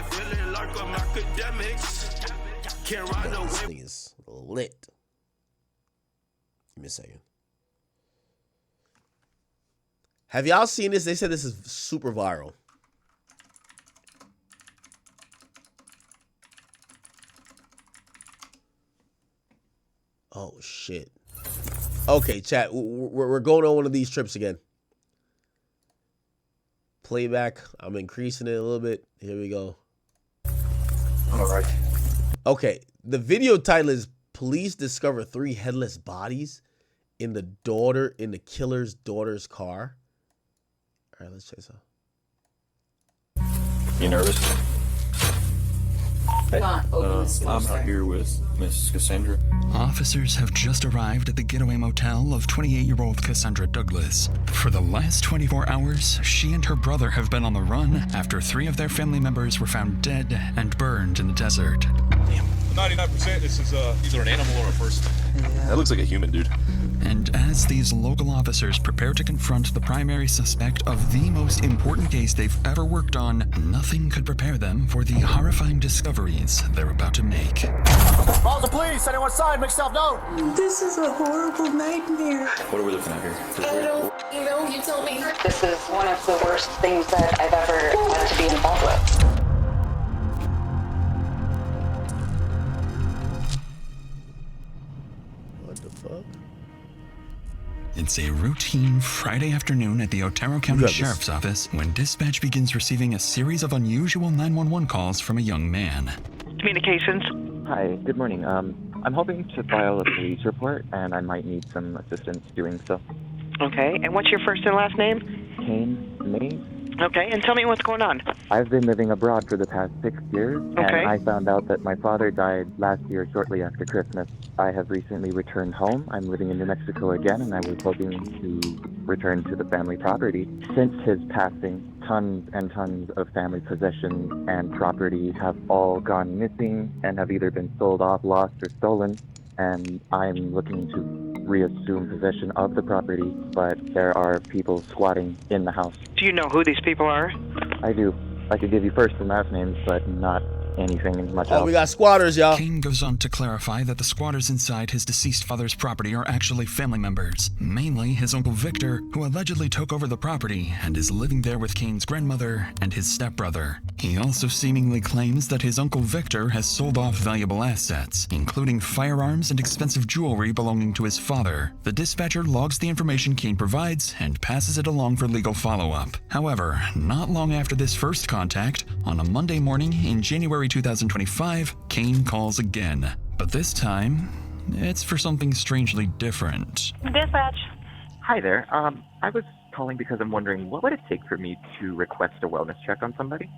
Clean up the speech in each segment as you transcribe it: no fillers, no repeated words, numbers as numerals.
feeling like I'm Akademiks. Can't ride away. This thing is lit. Give me a second. Have y'all seen this? They said this is super viral. Oh, shit. Okay, chat. We're going on one of these trips again. Playback. I'm increasing it a little bit. Here we go. All right. Okay. The video title is Police Discover 3 Headless Bodies in the killer's daughter's car. All right, let's check this out. You nervous? I'm out here with Miss Cassandra. Officers have just arrived at the getaway motel of 28-year-old Cassandra Douglas. For the last 24 hours, she and her brother have been on the run after 3 of their family members were found dead and burned in the desert. 99% this is either an animal or a person. That looks like a human, dude. And as these local officers prepare to confront the primary suspect of the most important case they've ever worked on, nothing could prepare them for the horrifying discoveries they're about to make. Call the police! Anyone inside, make yourself known! This is a horrible nightmare. What are we looking at here? I don't, you told me. This is one of the worst things that I've ever had to be involved with. What the fuck? It's a routine Friday afternoon at the Otero County Sheriff's Office when dispatch begins receiving a series of unusual 911 calls from a young man. Communications. Hi, good morning. I'm hoping to file a police report, and I might need some assistance doing so. Okay, and what's your first and last name? Kane Mays. Okay, and tell me what's going on. I've been living abroad for the past 6 years, and I found out that my father died last year shortly after Christmas. I have recently returned home. I'm living in New Mexico again, and I was hoping to return to the family property. Since his passing, tons and tons of family possessions and property have all gone missing and have either been sold off, lost, or stolen, and I'm looking to reassume possession of the property, but there are people squatting in the house. Do you know who these people are? I do. I could give you first and last names, but not anything much else. Oh, we got squatters, y'all. Kane goes on to clarify that the squatters inside his deceased father's property are actually family members, mainly his Uncle Victor, who allegedly took over the property and is living there with Kane's grandmother and his stepbrother. He also seemingly claims that his Uncle Victor has sold off valuable assets, including firearms and expensive jewelry belonging to his father. The dispatcher logs the information Kane provides and passes it along for legal follow-up. However, not long after this first contact, on a Monday morning in January 2025, Kane calls again. But this time, it's for something strangely different. Dispatch. Hi there. I was calling because I'm wondering, what would it take for me to request a wellness check on somebody?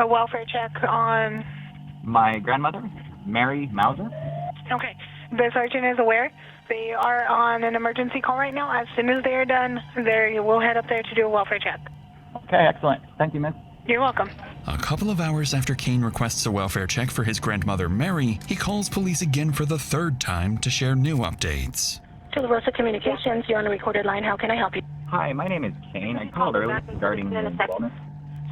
A welfare check on... My grandmother, Mary Mauser. Okay. The sergeant is aware. They are on an emergency call right now. As soon as they are done, we'll head up there to do a welfare check. Okay, excellent. Thank you, miss. You're welcome. A couple of hours after Kane requests a welfare check for his grandmother Mary, he calls police again for the 3rd time to share new updates. To the Rosa Communications, you're on a recorded line. How can I help you? Hi, my name is Kane. I called earlier regarding wellness.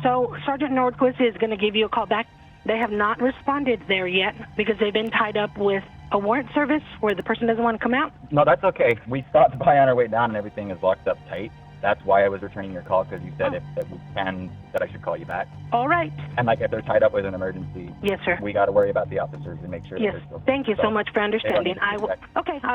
So Sergeant Nordquist is going to give you a call back. They have not responded there yet because they've been tied up with a warrant service where the person doesn't want to come out. No, that's okay. We stopped by on our way down and everything is locked up tight. That's why I was returning your call, because you said that I should call you back. All right. And if they're tied up with an emergency, yes, sir, we got to worry about the officers and make sure. Yes. That they're still Thank you so much for understanding. I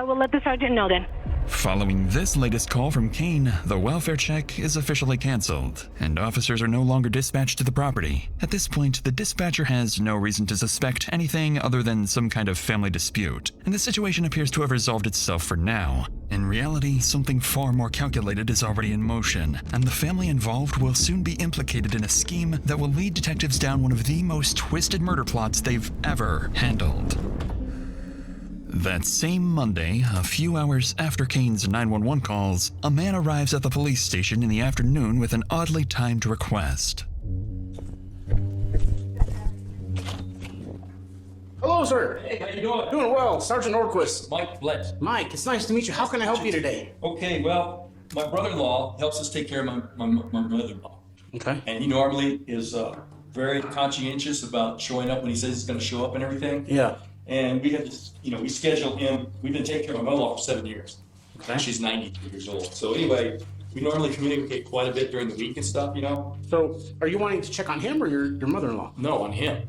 will let the sergeant know then. Following this latest call from Kane, the welfare check is officially canceled, and officers are no longer dispatched to the property. At this point, the dispatcher has no reason to suspect anything other than some kind of family dispute, and the situation appears to have resolved itself for now. In reality, something far more calculated is already in motion, and the family involved will soon be implicated in a scheme that will lead detectives down one of the most twisted murder plots they've ever handled. That same Monday, a few hours after Kane's 911 calls, a man arrives at the police station in the afternoon with an oddly timed request. Hello, sir. Hey, how you doing? Doing well. Sergeant Nordquist. Mike Blitz. Mike, it's nice to meet you. How can I help you today? Okay, well, my brother-in-law helps us take care of my mother-in-law. Okay. And he normally is very conscientious about showing up when he says he's going to show up and everything. Yeah. And we have this, we schedule him. We've been taking care of my mother-in-law for 7 years. Okay. She's 93 years old. So anyway, we normally communicate quite a bit during the week and stuff, So, are you wanting to check on him or your mother-in-law? No, on him.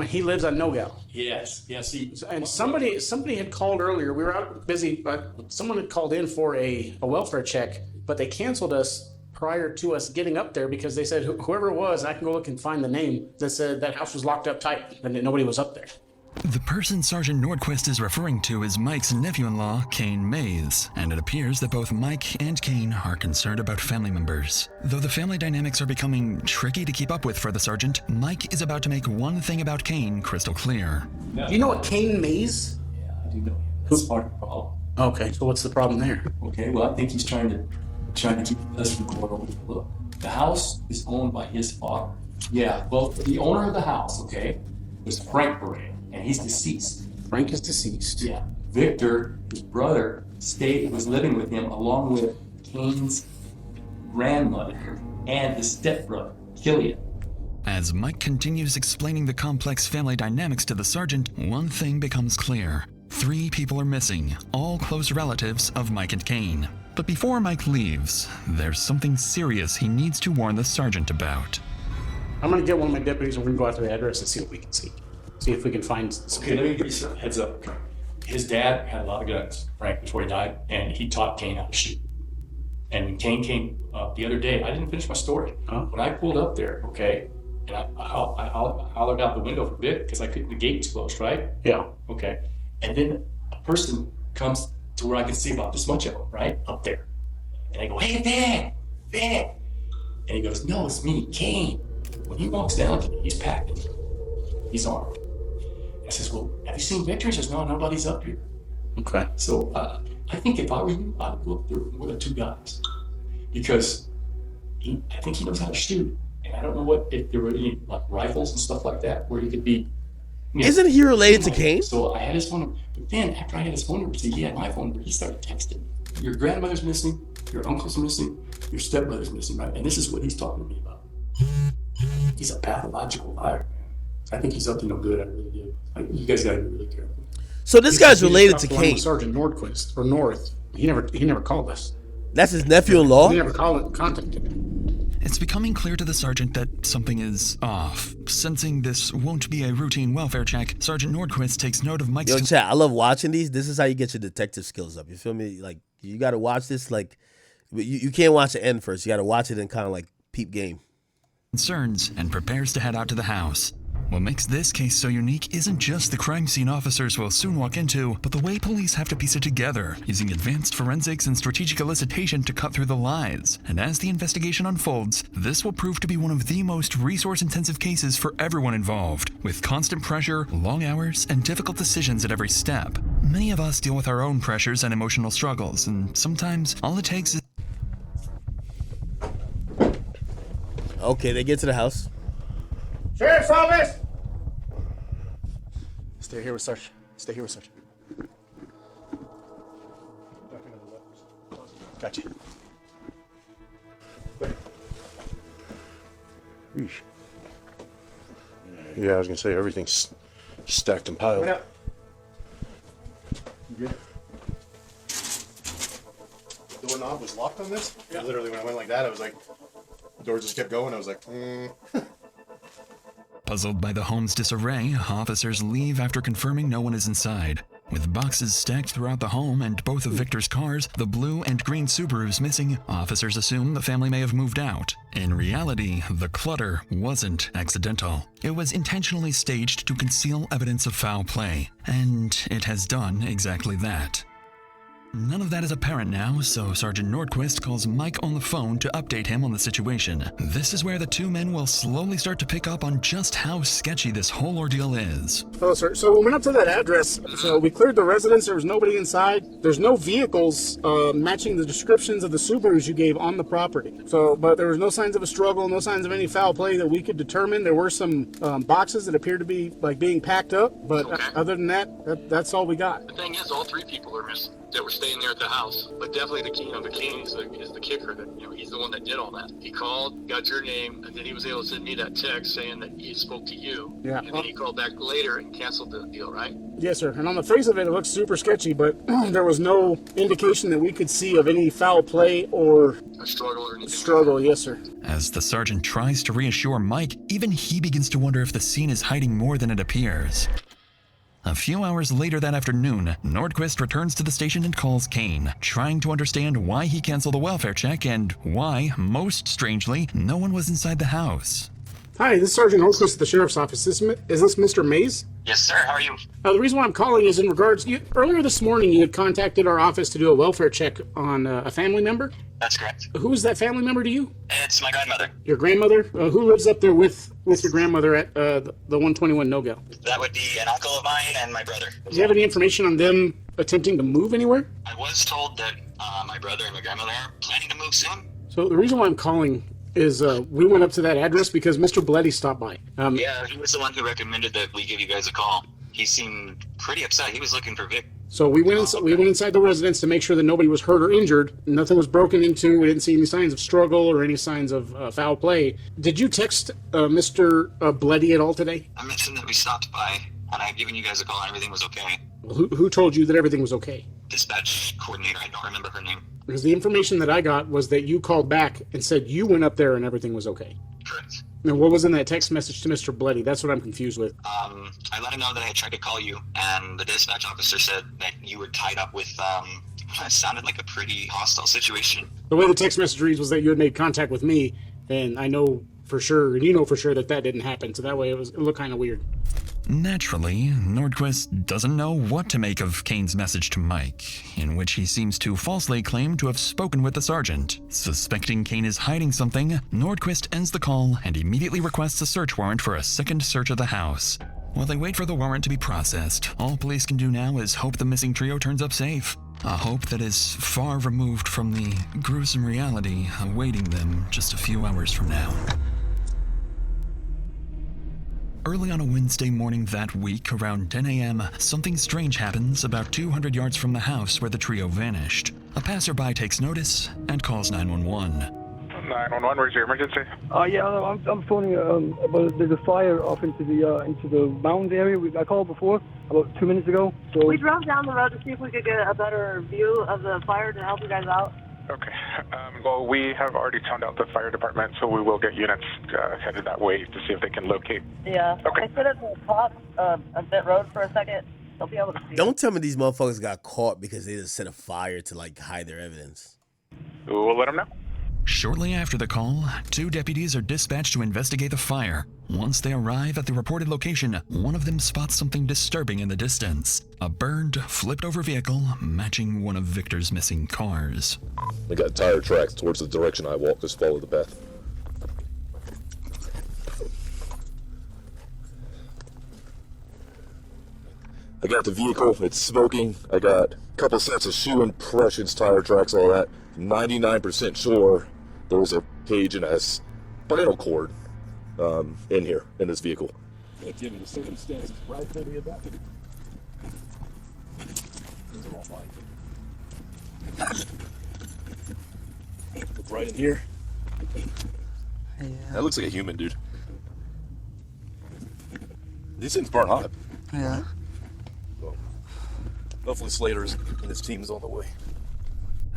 He lives on Nogal. Yes. And somebody had called earlier. We were out busy, but someone had called in for a welfare check, but they canceled us prior to us getting up there because they said whoever it was, I can go look and find the name, that said that house was locked up tight and that nobody was up there. The person Sergeant Nordquist is referring to is Mike's nephew-in-law, Kane Mays, and it appears that both Mike and Kane are concerned about family members. Though the family dynamics are becoming tricky to keep up with for the sergeant, Mike is about to make one thing about Kane crystal clear. Do you know what Kane Mays? Yeah, I do know. That's part of the problem. Okay, so what's the problem there? Okay, well, I think he's trying to keep us from going over the look. The house is owned by his father. Yeah, well, the owner of the house, okay, was Frank Beret, and he's deceased. Frank is deceased. Yeah. Victor, his brother, was living with him along with Kane's grandmother and his stepbrother, Killian. As Mike continues explaining the complex family dynamics to the sergeant, one thing becomes clear. 3 people are missing, all close relatives of Mike and Kane. But before Mike leaves, there's something serious he needs to warn the sergeant about. I'm going to get one of my deputies and we're going to go out to the address and see what we can see. See if we can find some. Okay, let me give you some heads up. His dad had a lot of guns, Frank, before he died, and he taught Kane how to shoot. And when Kane came up the other day, I didn't finish my story. Huh? When I pulled up there, okay, and I hollered out the window for Vic because the gate was closed, right? Yeah. Okay. And then a person comes to where I can see about this much of him, right? Up there. And I go, hey, Vic. And he goes, no, it's me, Kane. When he walks down to me, he's packed. He's armed. I says, well, have you seen Victor? He says, no, nobody's up here. Okay. So I think if I were you, I'd look through more than 2 guys. Because I think he knows how to shoot. And I don't know if there were any rifles and stuff like that where he could be. Isn't he related to Kane? So I had his phone number. But then after I had his phone number, he had my phone number, he started texting me. Your grandmother's missing, your uncle's missing, your stepbrother's missing, right? And this is what he's talking to me about. He's a pathological liar. I think he's up to no good. I really do. You guys gotta be really careful. So this guy's related to Kane. Sergeant Nordquist or North. He never called us. That's his nephew-in-law? He never contacted him. It's becoming clear to the sergeant that something is off. Sensing this won't be a routine welfare check, Sergeant Nordquist takes note of Mike's... Yo, chat, I love watching these. This is how you get your detective skills up. You feel me? Like, you got to watch this. Like, you can't watch the end first. You got to watch it and kind of like peep game. ...concerns and prepares to head out to the house. What makes this case so unique isn't just the crime scene officers will soon walk into, but the way police have to piece it together, using advanced forensics and strategic elicitation to cut through the lies. And as the investigation unfolds, this will prove to be one of the most resource-intensive cases for everyone involved, with constant pressure, long hours, and difficult decisions at every step. Many of us deal with our own pressures and emotional struggles, and sometimes all it takes is... Okay, they get to the house. Sheriff's office! Stay here with Sarge. Stay here with Sarge. Gotcha. Yeah, I was gonna say everything's stacked and piled. You good? The doorknob was locked on this? Yeah. Literally, when I went like that, I was like, the door just kept going. I was like, Puzzled by the home's disarray, officers leave after confirming no one is inside. With boxes stacked throughout the home and both of Victor's cars, the blue and green Subarus missing, officers assume the family may have moved out. In reality, the clutter wasn't accidental. It was intentionally staged to conceal evidence of foul play, and it has done exactly that. None of that is apparent now, so Sergeant Nordquist calls Mike on the phone to update him on the situation. This is where the 2 men will slowly start to pick up on just how sketchy this whole ordeal is. Hello, sir. So we went up to that address. So we cleared the residence. There was nobody inside. There's no vehicles matching the descriptions of the Subarus you gave on the property. So, but there was no signs of a struggle, no signs of any foul play that we could determine. There were some boxes that appeared to be like being packed up, but other than that, that's all we got. The thing is, all 3 people are missing. that were staying there at the house. But definitely the king is the kicker. That he's the one that did all that. He called, got your name, and then he was able to send me that text saying that he spoke to you. Yeah. And then he called back later and canceled the deal, right? Yes, sir. And on the face of it, it looks super sketchy, but there was no indication that we could see of any foul play or a struggle or anything. Struggle, yes, sir. As the sergeant tries to reassure Mike, even he begins to wonder if the scene is hiding more than it appears. A few hours later that afternoon, Nordquist returns to the station and calls Kane, trying to understand why he canceled the welfare check and why, most strangely, no one was inside the house. Hi, this is Sergeant Nordquist at the Sheriff's Office. Is this Mr. Mays? Yes, sir. How are you? The reason why I'm calling is in regards... earlier this morning, you had contacted our office to do a welfare check on a family member. That's correct. Who is that family member to you? It's my grandmother. Your grandmother? Who lives up there with your grandmother at the 121 No-Go? That would be an uncle of mine and my brother. Do you have any information on them attempting to move anywhere? I was told that my brother and my grandmother are planning to move soon. So the reason why I'm calling is we went up to that address because Mr. Bloody stopped by. Yeah, he was the one who recommended that we give you guys a call. He seemed pretty upset. He was looking for Vic. So we went inside the residence to make sure that nobody was hurt or injured. Nothing was broken into. We didn't see any signs of struggle or any signs of foul play. Did you text Mr. Bloody at all today? I mentioned that we stopped by and I had given you guys a call and everything was okay. Well, who told you that everything was okay? Dispatch coordinator. I don't remember her name. Because the information that I got was that you called back and said you went up there and everything was okay. Correct. Now, what was in that text message to Mr. Bloody? That's what I'm confused with. I let him know that I tried to call you, and the dispatch officer said that you were tied up with, it sounded like a pretty hostile situation. The way the text message reads was that you had made contact with me, and I know for sure, and you know for sure that didn't happen, so that way it looked kind of weird. Naturally, Nordquist doesn't know what to make of Kane's message to Mike, in which he seems to falsely claim to have spoken with the sergeant. Suspecting Kane is hiding something, Nordquist ends the call and immediately requests a search warrant for a second search of the house. While they wait for the warrant to be processed, all police can do now is hope the missing trio turns up safe. A hope that is far removed from the gruesome reality awaiting them just a few hours from now. Early on a Wednesday morning that week, around 10 a.m., something strange happens about 200 yards from the house where the trio vanished. A passerby takes notice and calls 911. 911, where's your emergency? Yeah, I'm phoning about there's a fire off into the mountains area. I called before, about 2 minutes ago. So we drove down the road to see if we could get a better view of the fire to help you guys out. Okay. Well, we have already toned out the fire department, so we will get units headed that way to see if they can locate. Yeah. Okay. I stood at the top of that road for a second. They'll be able to see. Don't tell me these motherfuckers got caught because they just set a fire to hide their evidence. We'll let them know. Shortly after the call, 2 deputies are dispatched to investigate the fire. Once they arrive at the reported location, one of them spots something disturbing in the distance. A burned, flipped-over vehicle matching one of Victor's missing cars. We got tire tracks towards the direction I walked. Just follow the path. I got the vehicle. It's smoking. I got a couple sets of shoe impressions, tire tracks, all that. 99% sure there was a cage and a spinal cord in here, in this vehicle. Given the circumstances, right there to about it. Look right in here. Yeah. That looks like a human, dude. These things burn hot. Yeah. Well, hopefully Slater's and his team is on the way.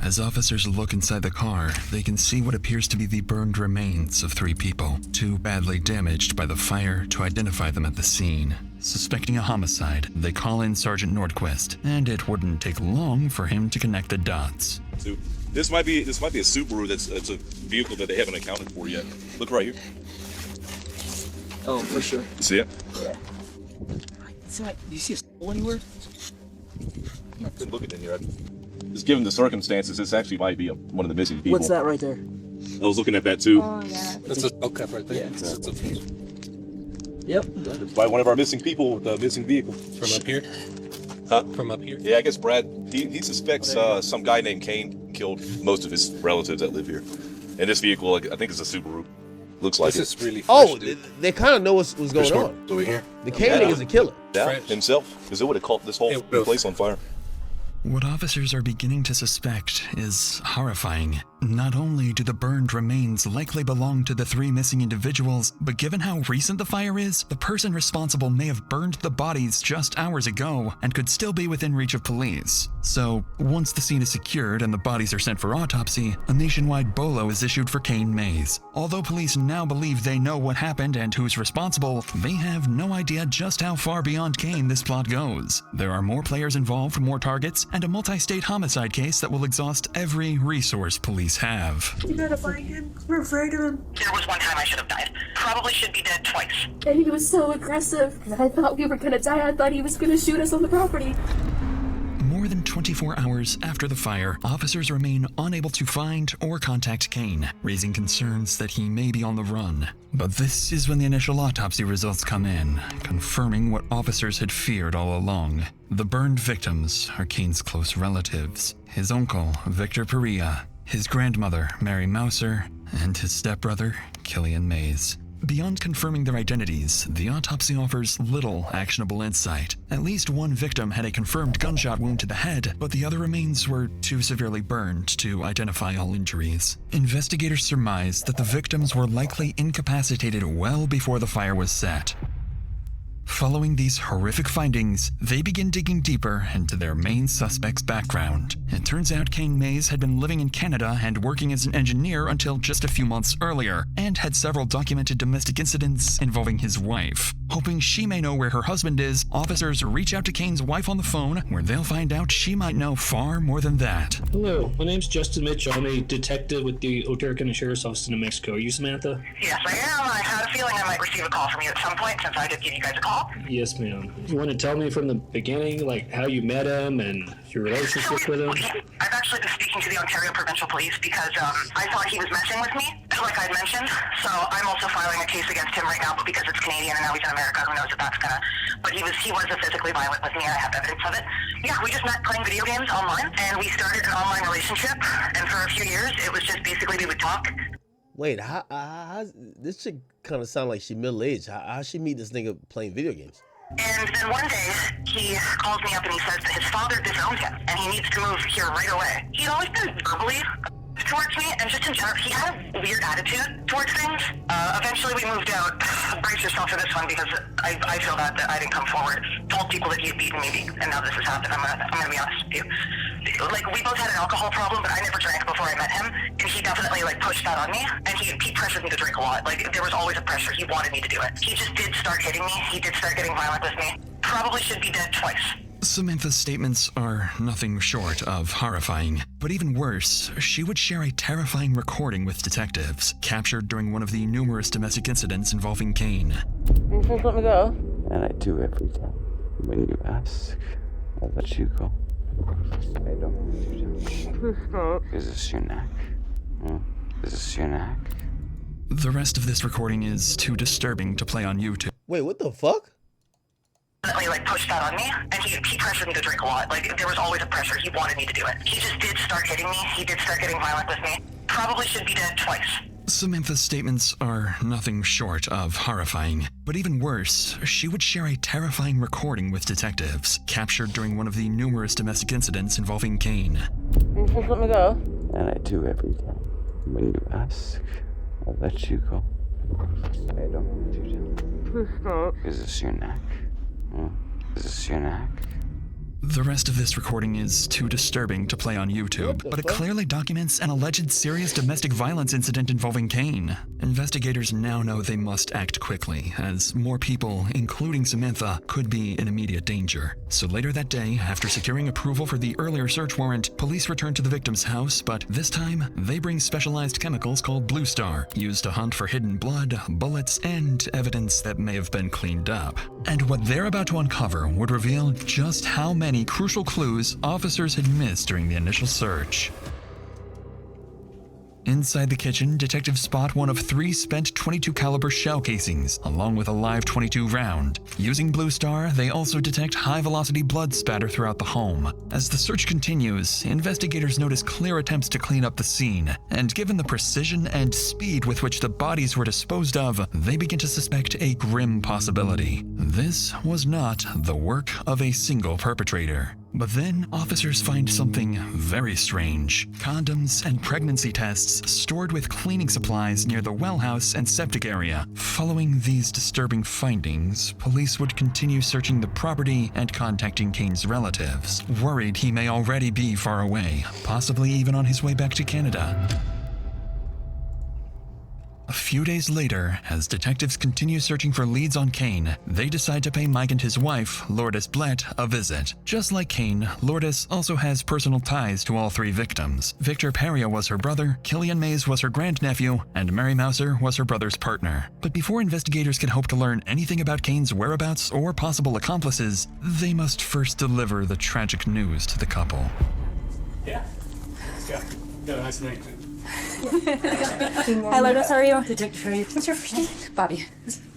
As officers look inside the car, they can see what appears to be the burned remains of 3 people, too badly damaged by the fire to identify them at the scene. Suspecting a homicide, they call in Sergeant Nordquist, and it wouldn't take long for him to connect the dots. So this might be a Subaru that's a vehicle that they haven't accounted for yet. Look right here. Oh, for sure. You see it? Yeah. It's like, do you see a soul anywhere? I've been looking in here. Just given the circumstances, this actually might be one of the missing people. What's that right there? I was looking at that too. Oh, yeah. That's a skull cap right there. Yeah. Yep. It's by one of our missing people with the missing vehicle. From up here? Huh? From up here? Yeah, I guess Brad, he suspects some guy named Kane killed most of his relatives that live here. And this vehicle, I think it's a Subaru. Looks like this it. is really fresh, they kind of know what's going on. Over here. The Kane nigga's a killer. Yeah, himself. Because it would have caught this whole place on fire. What officers are beginning to suspect is horrifying. Not only do the burned remains likely belong to the 3 missing individuals, but given how recent the fire is, the person responsible may have burned the bodies just hours ago and could still be within reach of police. So, once the scene is secured and the bodies are sent for autopsy, a nationwide BOLO is issued for Kane Mays. Although police now believe they know what happened and who's responsible, they have no idea just how far beyond Kane this plot goes. There are more players involved, more targets, and a multi-state homicide case that will exhaust every resource police have. You gotta find him. We're afraid of him. There was one time I should have died. Probably should be dead twice. And he was so aggressive. I thought we were gonna die. I thought he was gonna shoot us on the property. More than 24 hours after the fire, officers remain unable to find or contact Kane, raising concerns that he may be on the run. But this is when the initial autopsy results come in, confirming what officers had feared all along. The burned victims are Kane's close relatives: his uncle, Victor Perea, his grandmother, Mary Mouser, and his stepbrother, Killian Mays. Beyond confirming their identities, the autopsy offers little actionable insight. At least one victim had a confirmed gunshot wound to the head, but the other remains were too severely burned to identify all injuries. Investigators surmise that the victims were likely incapacitated well before the fire was set. Following these horrific findings, they begin digging deeper into their main suspect's background. It turns out Kane Mays had been living in Canada and working as an engineer until just a few months earlier, and had several documented domestic incidents involving his wife. Hoping she may know where her husband is, officers reach out to Kane's wife on the phone, where they'll find out she might know far more than that. Hello, my name's Justin Mitchell. I'm a detective with the Otero County Sheriff's Office in New Mexico. Are you Samantha? Yes, I am. I had a feeling I might receive a call from you at some point since I did give you guys a call. Yes, ma'am. You want to tell me from the beginning, like how you met him and your relationship with him? I've actually been speaking to the Ontario Provincial Police because I thought he was messing with me, like I'd mentioned. So I'm also filing a case against him right now, but because it's Canadian and now he's in America, who knows if that's gonna. But he was physically violent with me, and I have evidence of it. Yeah, we just met playing video games online, and we started an online relationship. And for a few years, it was just basically we would talk. Wait, how this chick kind of sound like she middle-aged. How she meet this nigga playing video games? And then one day, he calls me up and he says that his father disowned him, and he needs to move here right away. He'd always been verbally towards me, and just in general, he had a weird attitude towards things. Eventually we moved out. Brace yourself for this one, because I feel bad that I didn't come forward. Told people that he had beaten me, and now this has happened. I'm gonna be honest with you. Like, we both had an alcohol problem, but I never drank before I met him, and he definitely, pushed that on me, and he pressured me to drink a lot. Like, there was always a pressure. He wanted me to do it. He just did start hitting me. He did start getting violent with me. Probably should be dead twice. Samantha's statements are nothing short of horrifying. But even worse, she would share a terrifying recording with detectives, captured during one of the numerous domestic incidents involving Kane. You just let me go. And I do every time. When you ask, I'll let you go. I don't want you to. Please stop. Is this your neck? Is this your neck? The rest of this recording is too disturbing to play on YouTube. Wait, what the fuck? Definitely, pushed that on me, and he pressured me to drink a lot. Like, there was always a pressure. He wanted me to do it. He just did start hitting me. He did start getting violent with me. Probably should be dead twice. Samantha's statements are nothing short of horrifying. But even worse, she would share a terrifying recording with detectives, captured during one of the numerous domestic incidents involving Kane. You just let me go. And I do every time. When you ask, I'll let you go. I don't want you to. Please stop. Is this your neck? Is this your neck? The rest of this recording is too disturbing to play on YouTube, but it clearly documents an alleged serious domestic violence incident involving Kane. Investigators now know they must act quickly, as more people, including Samantha, could be in immediate danger. So later that day, after securing approval for the earlier search warrant, police return to the victim's house, but this time, they bring specialized chemicals called Blue Star, used to hunt for hidden blood, bullets, and evidence that may have been cleaned up. And what they're about to uncover would reveal just how many crucial clues officers had missed during the initial search. Inside the kitchen, detectives spot one of 3 spent .22 caliber shell casings, along with a live .22 round. Using Blue Star, they also detect high-velocity blood spatter throughout the home. As the search continues, investigators notice clear attempts to clean up the scene, and given the precision and speed with which the bodies were disposed of, they begin to suspect a grim possibility. This was not the work of a single perpetrator. But then officers find something very strange. Condoms and pregnancy tests stored with cleaning supplies near the well house and septic area. Following these disturbing findings, police would continue searching the property and contacting Kane's relatives, worried he may already be far away, possibly even on his way back to Canada. A few days later, as detectives continue searching for leads on Kane, they decide to pay Mike and his wife, Lourdes Blett, a visit. Just like Kane, Lourdes also has personal ties to all three victims. Victor Peria was her brother, Killian Mays was her grandnephew, and Mary Mouser was her brother's partner. But before investigators can hope to learn anything about Kane's whereabouts or possible accomplices, they must first deliver the tragic news to the couple. Yeah. Got a nice night. Hi, Lourdes, how are you? Detective, how are you? What's your first name? Bobby.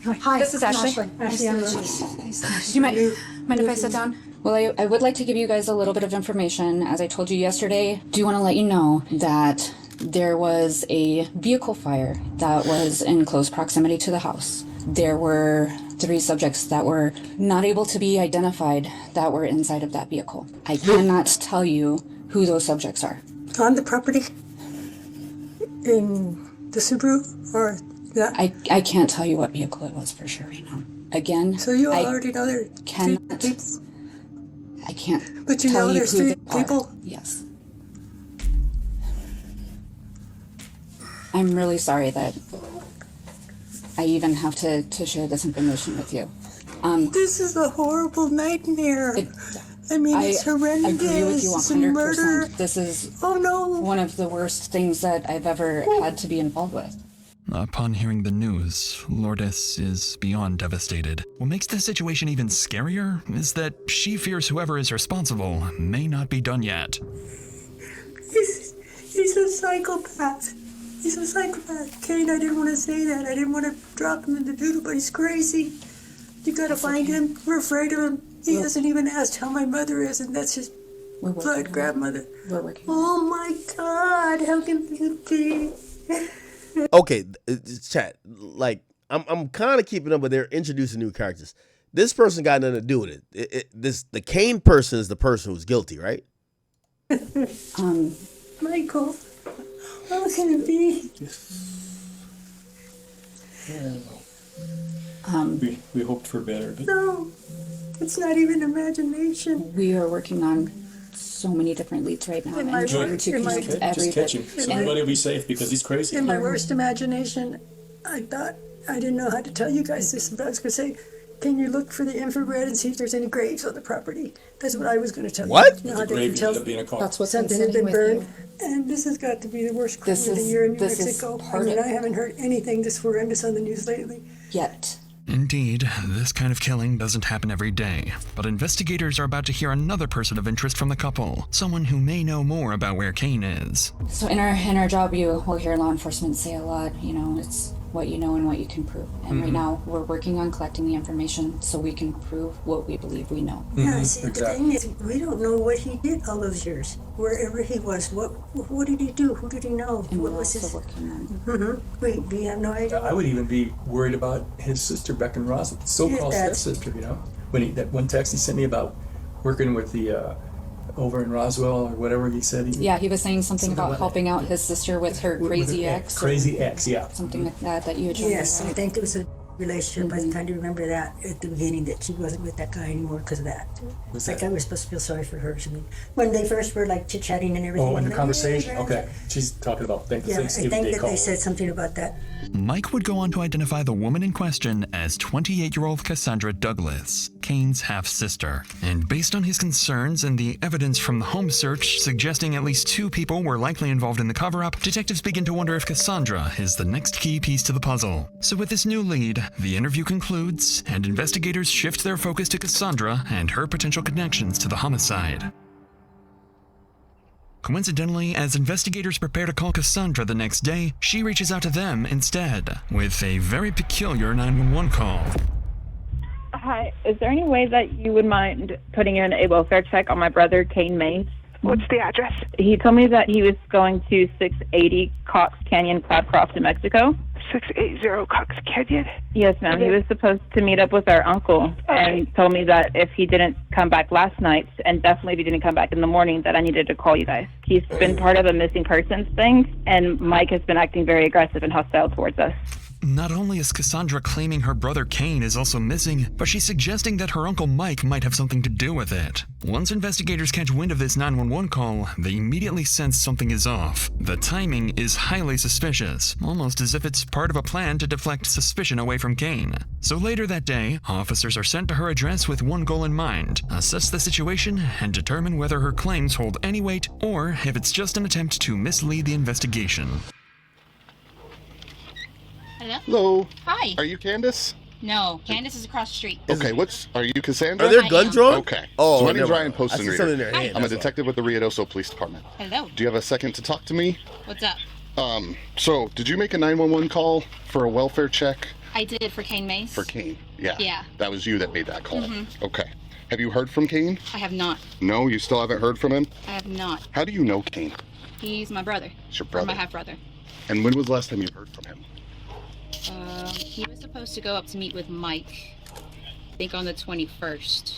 Hi. This is Ashley. Ashley, I'm Do you mind if I sit down? Well, I would like to give you guys a little bit of information. As I told you yesterday, do want to let you know that there was a vehicle fire that was in close proximity to the house. There were 3 subjects that were not able to be identified that were inside of that vehicle. I cannot tell you who those subjects are. On the property? In the Subaru? Or that? I can't tell you what vehicle it was for sure right now. Again, So you already know there cannot. I can't. But you tell know there's who 3 they are. people? Yes. I'm really sorry that I even have to share this information with you. This is a horrible nightmare. It's horrendous. I agree with you It's 100%. murder. This is one of the worst things that I've ever had to be involved with. Upon hearing the news, Lourdes is beyond devastated. What makes the situation even scarier is that she fears whoever is responsible may not be done yet. He's a psychopath. He's a psychopath. Kane, I didn't want to say that. I didn't want to drop him in the doodle, but he's crazy. You gotta find him. We're afraid of him. He hasn't even asked how my mother is, and that's his blood grandmother. We're working. Oh my God, how can this be? Okay, chat. Like, I'm kind of keeping up, but they're introducing new characters. This person got nothing to do with it. The Kane person is the person who's guilty, right? Michael, how can it be? We hoped for better, but No, it's not even imagination. We are working on so many different leads right now. In my and trying work- to in my- connect just catch him. everybody. Everybody will be safe because he's crazy. In my worst imagination, I thought I didn't know how to tell you guys this, but I was going to say, can you look for the infrared and see if there's any graves on the property? That's what I was going to tell What? you. You know how The they can grave tell ended up being a car. That's what's been something had sitting been with burned. you. And this has got to be the worst crime This of the is- year in New this is Mexico. I part mean, of- I haven't heard anything this horrendous on the news lately. Yet. Indeed, this kind of killing doesn't happen every day, but investigators are about to hear another person of interest from the couple, someone who may know more about where Kane is. So in our job, you will hear law enforcement say a lot, it's what you know and what you can prove. And right now, we're working on collecting the information so we can prove what we believe we know. Yeah, see, the thing is, we don't know what he did all those years. Wherever he was, what did he do? Who did he know? And What we're was also his... working on We have no idea. I would even be worried about his sister back in Roswell, so-called That's- stepsister. When that one text he sent me about working with the over in Roswell or whatever he said. Yeah, he was saying something about like helping out his sister with her crazy ex. Crazy ex, yeah. Something like that you had shown me, Yes, I right? think it was a relationship. I kind of remember that at the beginning, that she wasn't with that guy anymore because of that. Was Like, that- I was supposed to feel sorry for her or something. When they first were like chit-chatting and everything. Oh, in the like, conversation? "Yeah, Okay. She's talking about Yeah, I Thanksgiving think Day that call. they said something about that. Mike would go on to identify the woman in question as 28-year-old Cassandra Douglas, Kane's half-sister. And based on his concerns and the evidence from the home search suggesting at least 2 people were likely involved in the cover-up, detectives begin to wonder if Cassandra is the next key piece to the puzzle. So with this new lead, the interview concludes, and investigators shift their focus to Cassandra and her potential connections to the homicide. Coincidentally, as investigators prepare to call Cassandra the next day, she reaches out to them instead, with a very peculiar 911 call. Hi, is there any way that you would mind putting in a welfare check on my brother, Kane Mays? What's the address? He told me that he was going to 680 Cox Canyon, Cloudcroft, New Mexico. 680 Cox Canyon? Yes, ma'am. He was supposed to meet up with our uncle and told me that if he didn't come back last night, and definitely if he didn't come back in the morning, that I needed to call you guys. He's been part of a missing persons thing, and Mike has been acting very aggressive and hostile towards us. Not only is Cassandra claiming her brother Kane is also missing, but she's suggesting that her uncle Mike might have something to do with it. Once investigators catch wind of this 911 call, they immediately sense something is off. The timing is highly suspicious, almost as if it's part of a plan to deflect suspicion away from Kane. So later that day, officers are sent to her address with one goal in mind: assess the situation and determine whether her claims hold any weight or if it's just an attempt to mislead the investigation. Hello? Hello. Hi. Are you Candace? No, Candace is across the street. Okay, are you Cassandra? Are there guns drawn? Okay. Oh, so my name's never Ryan mind. I see Postenreader. something in their hand, I'm a that's detective with the Ruidoso Police Department. Hello. Do you have a second to talk to me? What's up? So, did you make a 911 call for a welfare check? I did for Kane Mays. For Kane, yeah. Yeah. That was you that made that call. Mm-hmm. Okay. Have you heard from Kane? I have not. No, you still haven't heard from him? I have not. How do you know Kane? He's my brother. It's your Or brother. my half-brother. And when was the last time you heard from him? He was supposed to go up to meet with Mike, I think on the 21st.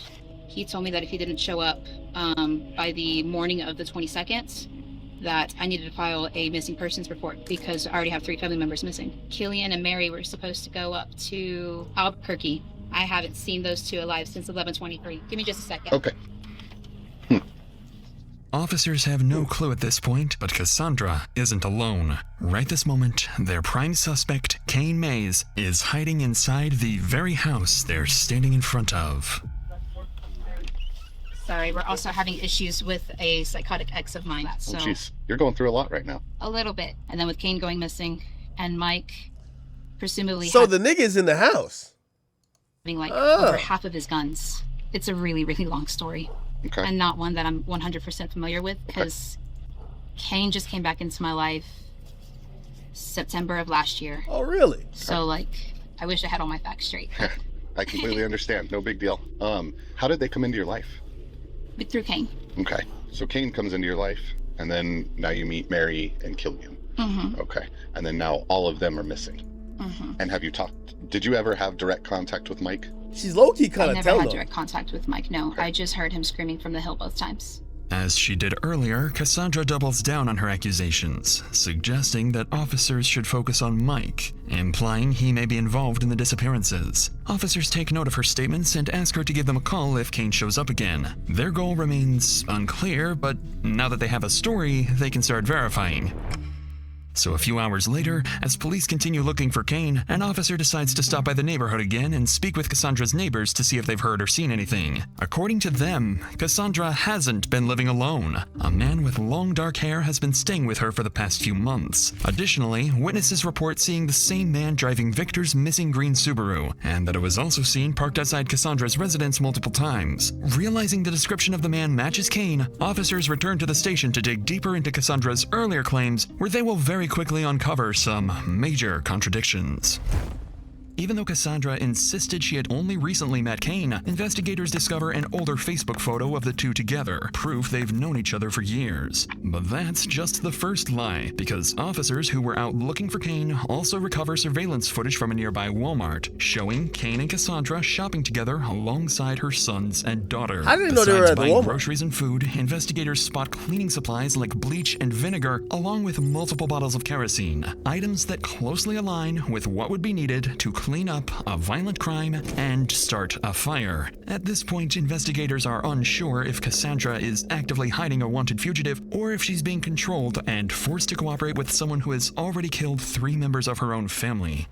He told me that if he didn't show up by the morning of the 22nd, that I needed to file a missing persons report because I already have 3 family members missing. Killian and Mary were supposed to go up to Albuquerque. I haven't seen those two alive since 11/23. Give me just a second. Okay. Officers have no clue at this point, but Cassandra isn't alone. Right this moment, their prime suspect, Kane Mays, is hiding inside the very house they're standing in front of. Sorry, we're also having issues with a psychotic ex of mine. So Oh, jeez. You're going through a lot right now. a little bit. And then with Kane going missing and Mike presumably So the nigga's in the house. having like over half of his guns. It's a really, really long story. Okay. And not one that I'm 100% familiar with because Kane just came back into my life September of last year. Oh, really? So like, I wish I had all my facts straight. I completely understand. No big deal. How did they come into your life? But through Kane. Okay. So Kane comes into your life, and then now you meet Mary and Killian. Mm-hmm. Okay. And then now all of them are missing. Mm-hmm. And have you did you ever have direct contact with Mike? She's low-key I kind of never telling had them. direct contact with Mike, no. I just heard him screaming from the hill both times. As she did earlier, Cassandra doubles down on her accusations, suggesting that officers should focus on Mike, implying he may be involved in the disappearances. Officers take note of her statements and ask her to give them a call if Kane shows up again. Their goal remains unclear, but now that they have a story, they can start verifying. So a few hours later, as police continue looking for Kane, an officer decides to stop by the neighborhood again and speak with Cassandra's neighbors to see if they've heard or seen anything. According to them, Cassandra hasn't been living alone. A man with long dark hair has been staying with her for the past few months. Additionally, witnesses report seeing the same man driving Victor's missing green Subaru, and that it was also seen parked outside Cassandra's residence multiple times. Realizing the description of the man matches Kane, officers return to the station to dig deeper into Cassandra's earlier claims, where they will very quickly uncover some major contradictions. Even though Cassandra insisted she had only recently met Kane, investigators discover an older Facebook photo of the two together, proof they've known each other for years. But that's just the first lie, because officers who were out looking for Kane also recover surveillance footage from a nearby Walmart, showing Kane and Cassandra shopping together alongside her sons and daughter. I didn't know they were at the buying Walmart. groceries and food, investigators spot cleaning supplies like bleach and vinegar, along with multiple bottles of kerosene, items that closely align with what would be needed to clean up a violent crime and start a fire. At this point, investigators are unsure if Cassandra is actively hiding a wanted fugitive or if she's being controlled and forced to cooperate with someone who has already killed 3 members of her own family.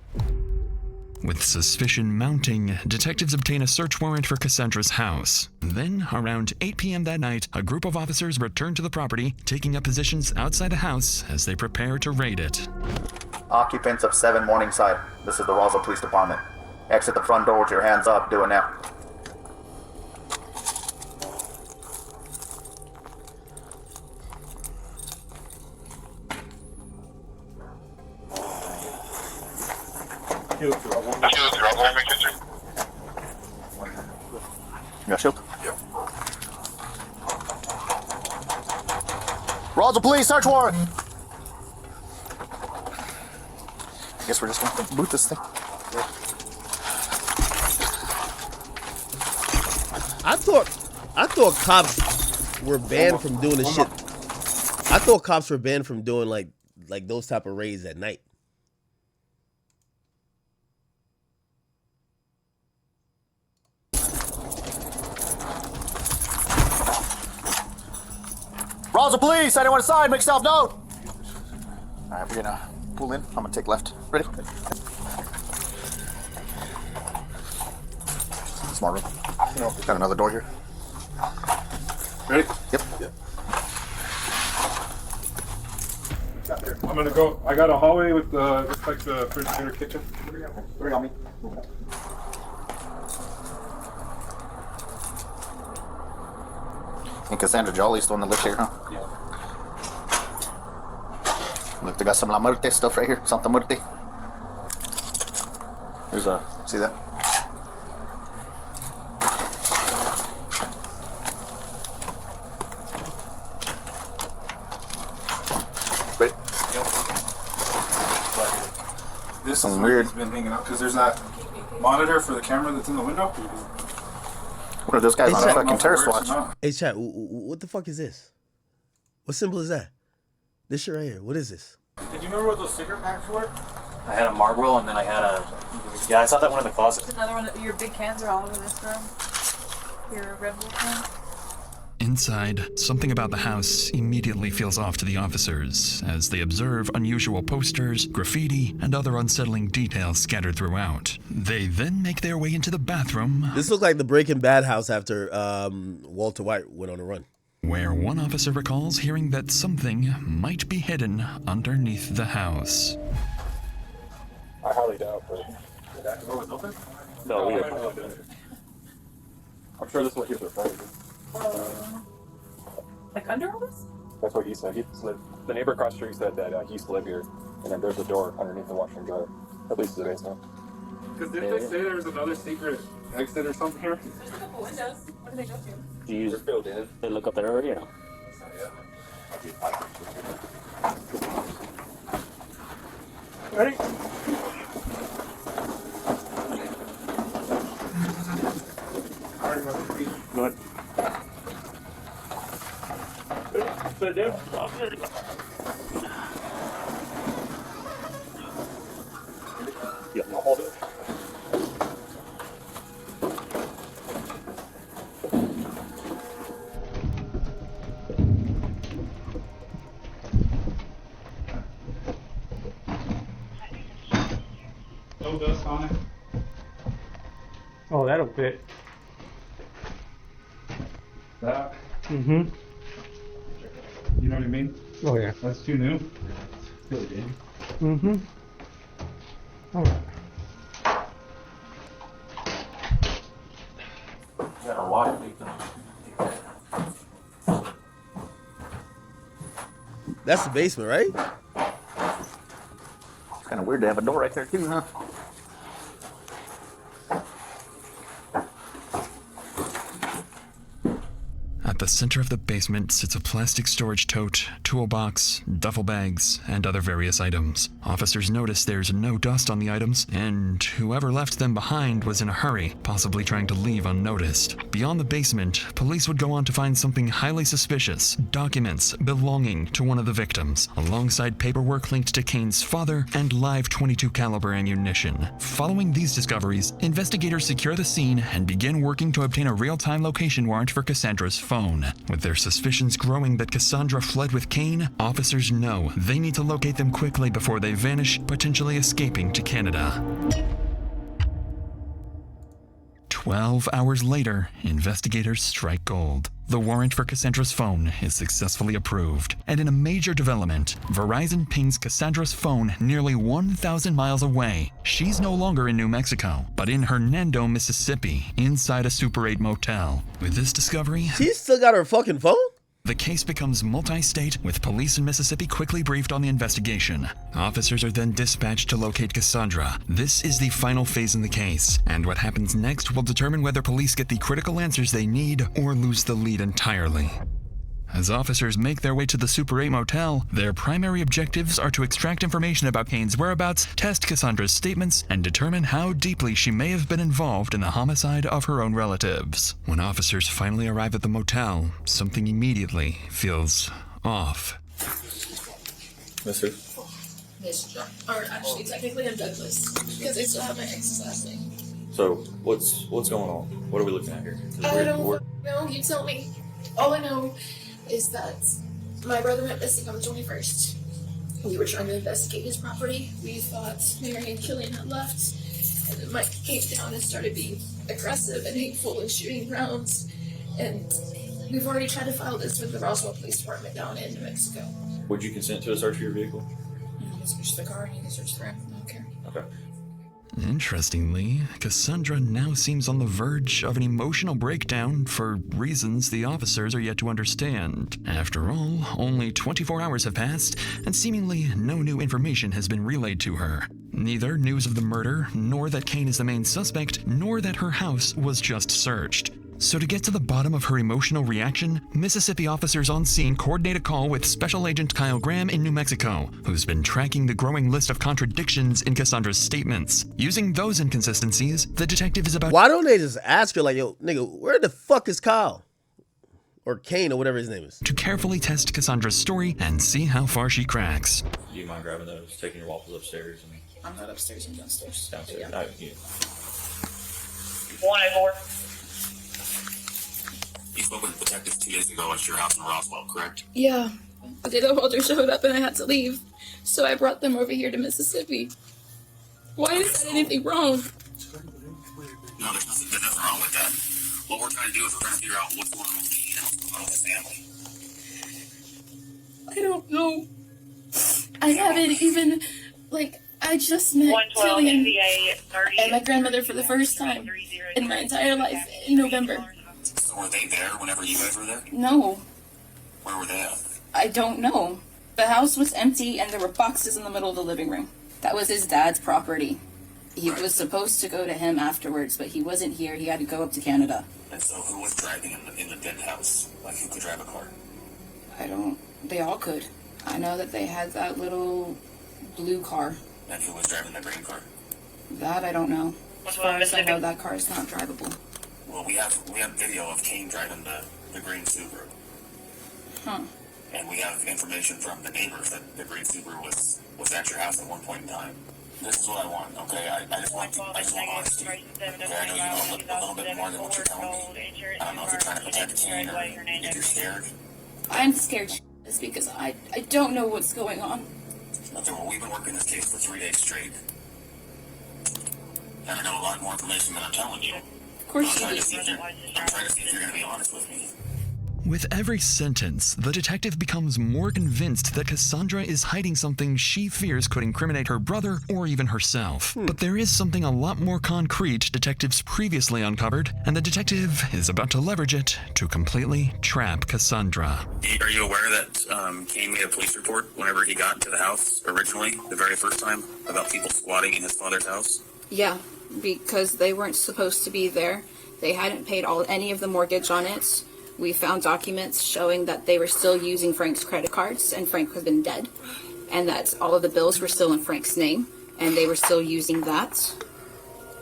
With suspicion mounting, detectives obtain a search warrant for Cassandra's house. Then, around 8 p.m. that night, a group of officers return to the property, taking up positions outside the house as they prepare to raid it. Occupants of 7 Morningside, this is the Roswell Police Department. Exit the front door with your hands up. Do it now. You got a shield? Yep. Roswell Police, search warrant! guess we're just gonna boot this thing. I thought cops were banned from doing this shit. I thought cops were banned from doing like those type of raids at night. Roger, police! Anyone inside? Make yourself known! Alright, we're gonna pull in. I'm gonna take left. Ready? Smart room. Got another door here. Ready? Yep. I'm gonna go. I got a hallway with looks like the refrigerator kitchen. Bring on me. And Cassandra Jolly's the one that lives here, huh? Yeah. Look, they got some La Muerte stuff right here. Santa Muerte. There's a, see that? Ready? This is Something where weird. he's been hanging out because there's that monitor for the camera that's in the window. What are those guys on a fucking terrorist watch? Hey, chat, what the fuck is this? What symbol is that? This shit right here. What is this? Did you remember what those cigarette packs were? I had a Marlboro and then I had a... Yeah, I saw that one in the closet. Another one. Your big cans are all over this room. Your Red Bull can. Inside, something about the house immediately feels off to the officers as they observe unusual posters, graffiti, and other unsettling details scattered throughout. They then make their way into the bathroom. This looks like the Breaking Bad house after Walter White went on a run. Where one officer recalls hearing that something might be hidden underneath the house. I highly doubt, but did that door was open? No, we I'm sure this one here's referring to. Like under all this? That's what he said. The neighbor across the street said that he used to live here, and then there's a door underneath the washer and dryer. At least the basement. Because didn't they say there was another secret exit or something here? There's a couple windows. What do they go to? Do you filled in? They look up there already, you know? Ready? Go ahead. Yeah, I'll hold it. No dust on it. Oh, that'll fit. That. Mm-hmm. You know what I mean? Oh, yeah. That's too new. Really big. Mm-hmm. All right. Got a water leak. That's the basement, right? It's kind of weird to have a door right there too, huh? At the center of the basement sits a plastic storage tote, toolbox, duffel bags, and other various items. Officers notice there's no dust on the items, and whoever left them behind was in a hurry, possibly trying to leave unnoticed. Beyond the basement, police would go on to find something highly suspicious: documents belonging to one of the victims, alongside paperwork linked to Kane's father and live .22 caliber ammunition. Following these discoveries, investigators secure the scene and begin working to obtain a real-time location warrant for Cassandra's phone. With their suspicions growing that Cassandra fled with Kane, officers know they need to locate them quickly before they vanish, potentially escaping to Canada. 12 hours later, investigators strike gold. The warrant for Cassandra's phone is successfully approved. And in a major development, Verizon pings Cassandra's phone nearly 1,000 miles away. She's no longer in New Mexico, but in Hernando, Mississippi, inside a Super 8 motel. With this discovery, She still got her fucking phone? the case becomes multi-state, with police in Mississippi quickly briefed on the investigation. Officers are then dispatched to locate Cassandra. This is the final phase in the case, and what happens next will determine whether police get the critical answers they need or lose the lead entirely. As officers make their way to the Super 8 motel, their primary objectives are to extract information about Kane's whereabouts, test Cassandra's statements, and determine how deeply she may have been involved in the homicide of her own relatives. When officers finally arrive at the motel, something immediately feels off. Mister? Miss John. Or actually, technically I'm Douglas, because I still have my ex's last name. So, what's going on? What are we looking at here? I don't know. You tell me. All I know is that my brother went missing on the 21st. We were trying to investigate his property. We thought Mary and Killian had left, and then Mike came down and started being aggressive and hateful and shooting rounds. And we've already tried to file this with the Roswell Police Department down in New Mexico. Would you consent to a search of your vehicle? You can search the car and you can search the ramp. I don't care. Okay. Interestingly, Cassandra now seems on the verge of an emotional breakdown for reasons the officers are yet to understand. After all, only 24 hours have passed, and seemingly no new information has been relayed to her. Neither news of the murder, nor that Kane is the main suspect, nor that her house was just searched. So to get to the bottom of her emotional reaction, Mississippi officers on scene coordinate a call with Special Agent Kyle Graham in New Mexico, who's been tracking the growing list of contradictions in Cassandra's statements. Using those inconsistencies, the detective is about— Why don't they just ask her, like, yo, nigga, where the fuck is Kyle? Or Kane, or whatever his name is. to carefully test Cassandra's story and see how far she cracks. Do you mind grabbing those, taking your waffles upstairs? And I'm not upstairs, I'm downstairs. downstairs? Yeah. Yeah. 184. You spoke with the detective 2 days ago at your house in Roswell, correct? Yeah, but the Walter showed up and I had to leave, so I brought them over here to Mississippi. Why is that anything wrong? No, there's nothing wrong with that. What we're trying to do is we're trying to figure out what's going on with Kane and what's going on with his family. I don't know. I haven't even, I just met Killian and my grandmother for the first time in my entire life in November. So were they there whenever you guys were there? No, Where were they at? I don't know. The house was empty and there were boxes in the middle of the living room. That was his dad's property. He was supposed to go to him afterwards, but he wasn't here. He had to go up to Canada. And so who was driving in the dead house? Like, who could drive a car? They all could. I know that they had that little blue car. And who was driving the green car? That I don't know. As far as I know, that car is not drivable. Well, we have video of Kane driving the green Subaru. Huh. And we have information from the neighbors that the green Subaru was at your house at one point in time. This is what I want, okay? I just want honesty. Okay, I know you know a little bit more than what you're telling me. I don't know if you're trying to protect Kane or if you're scared. I'm scared it's because I don't know what's going on. Okay, well, we've been working this case for 3 days straight. And I know a lot more information than I'm telling you. Of course you do. I'm trying to see if you're going to be honest with me. With every sentence, the detective becomes more convinced that Cassandra is hiding something she fears could incriminate her brother or even herself. But there is something a lot more concrete detectives previously uncovered, and the detective is about to leverage it to completely trap Cassandra. Are you aware that Kane made a police report whenever he got to the house originally, the very first time, about people squatting in his father's house? Yeah, because they weren't supposed to be there. They hadn't paid any of the mortgage on it. We found documents showing that they were still using Frank's credit cards, and Frank had been dead, and that all of the bills were still in Frank's name, and they were still using that.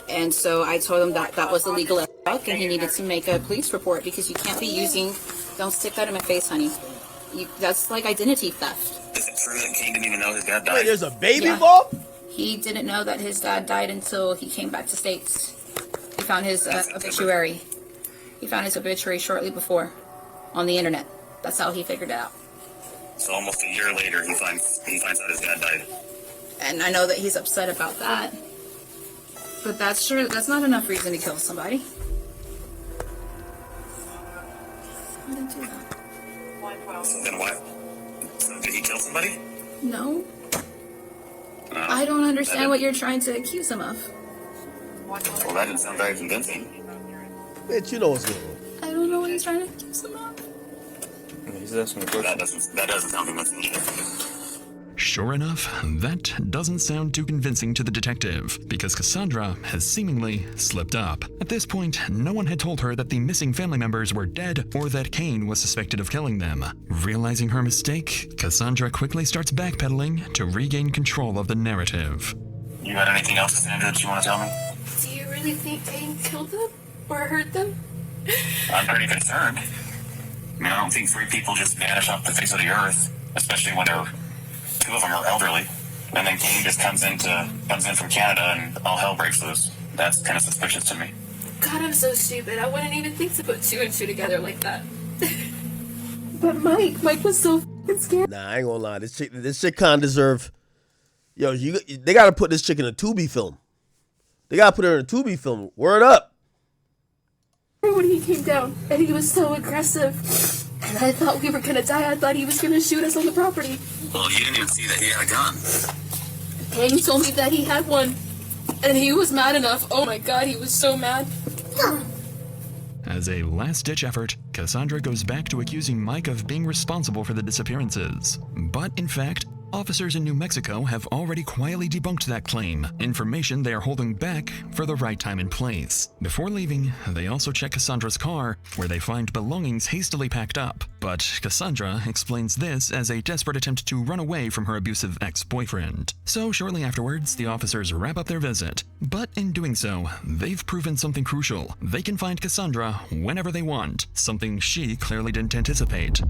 And so I told him that that was illegal as fuck, and he needed to make a police report because you can't be using. Don't stick that in my face, honey. That's like identity theft. Is it true that Kane didn't even know his dad died? Wait, there's a baby involved? He didn't know that his dad died until he came back to States. He found his obituary. He found his obituary shortly before on the internet. That's how he figured it out. So almost a year later, he finds out his dad died. And I know that he's upset about that. But that's not enough reason to kill somebody. I didn't do that. So then why? So did he kill somebody? No. I don't understand what you're trying to accuse him of. Well, that didn't sound very convincing. Bitch, you know what's going on. I don't know what he's trying to accuse him of. He's asking a question. That doesn't sound convincing either. Sure enough, that doesn't sound too convincing to the detective, because Cassandra has seemingly slipped up. At this point, no one had told her that the missing family members were dead or that Kane was suspected of killing them. Realizing her mistake, Cassandra quickly starts backpedaling to regain control of the narrative. You got anything else, Cassandra, that you want to tell me? Do you really think Kane killed them? Or hurt them? I'm pretty concerned. I mean, I don't think 3 people just vanish off the face of the earth, especially when 2 of them are elderly. And then Kane just comes in from Canada and all hell breaks loose. That's kind of suspicious to me. God, I'm so stupid. I wouldn't even think to put 2 and 2 together like that. But Mike was so f***ing scared. Nah, I ain't gonna lie. This chick kinda deserve. Yo, they gotta put this chick in a Tubi film. They gotta put her in a Tubi film. Word up. When he came down, and he was so aggressive, and I thought we were gonna die. I thought he was gonna shoot us on the property. Well, you didn't even see that he had a gun. Kane told me that he had one, and he was mad enough. Oh my God, he was so mad. As a last-ditch effort, Cassandra goes back to accusing Mike of being responsible for the disappearances. But in fact, officers in New Mexico have already quietly debunked that claim, information they are holding back for the right time and place. Before leaving, they also check Cassandra's car, where they find belongings hastily packed up. But Cassandra explains this as a desperate attempt to run away from her abusive ex-boyfriend. So shortly afterwards, the officers wrap up their visit. But in doing so, they've proven something crucial. They can find Cassandra whenever they want, something she clearly didn't anticipate.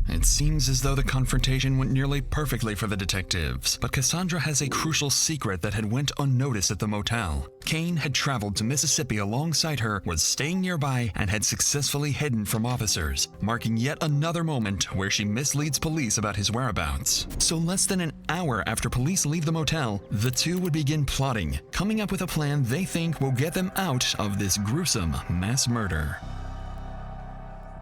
It seems as though the confrontation went nearly perfectly for the detectives, but Cassandra has a crucial secret that had went unnoticed at the motel. Kane had traveled to Mississippi alongside her, was staying nearby, and had successfully hidden from officers, marking yet another moment where she misleads police about his whereabouts. So less than an hour after police leave the motel, the two would begin plotting, coming up with a plan they think will get them out of this gruesome mass murder.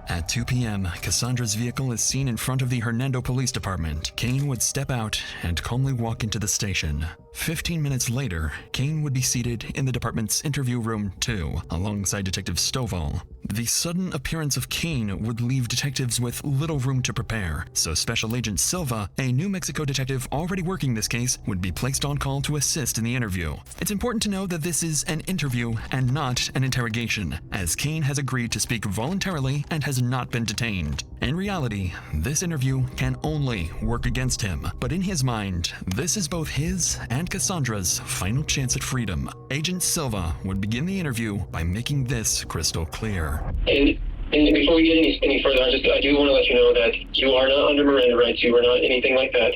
At 2 p.m., Cassandra's vehicle is seen in front of the Hernando Police Department. Kane would step out and calmly walk into the station. 15 minutes later, Kane would be seated in the department's interview room 2, alongside Detective Stovall. The sudden appearance of Kane would leave detectives with little room to prepare, so Special Agent Silva, a New Mexico detective already working this case, would be placed on call to assist in the interview. It's important to know that this is an interview and not an interrogation, as Kane has agreed to speak voluntarily and has not been detained. In reality, this interview can only work against him, but in his mind, this is both his and Cassandra's final chance at freedom. Agent Silva would begin the interview by making this crystal clear. And before we get any further, I do want to let you know that you are not under Miranda rights. You are not anything like that.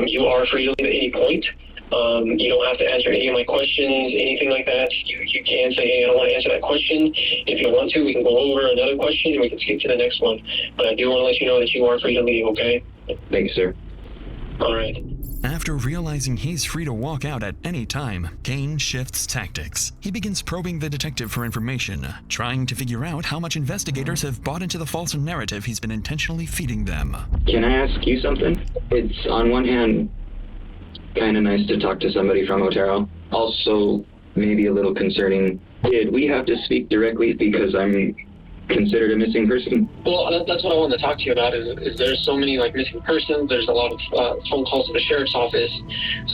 You are free to leave at any point. You don't have to answer any of my questions, anything like that. You can say, hey, I don't want to answer that question. If you want to, we can go over another question and we can skip to the next one. But I do want to let you know that you are free to leave, okay? Thank you, sir. All right. After realizing he's free to walk out at any time, Kane shifts tactics. He begins probing the detective for information, trying to figure out how much investigators have bought into the false narrative he's been intentionally feeding them. Can I ask you something? It's, on one hand, kind of nice to talk to somebody from Otero. Also, maybe a little concerning. Did we have to speak directly because I'm considered a missing person? Well, that's what I wanted to talk to you about, is there's so many, like, missing persons. There's a lot of phone calls to the sheriff's office.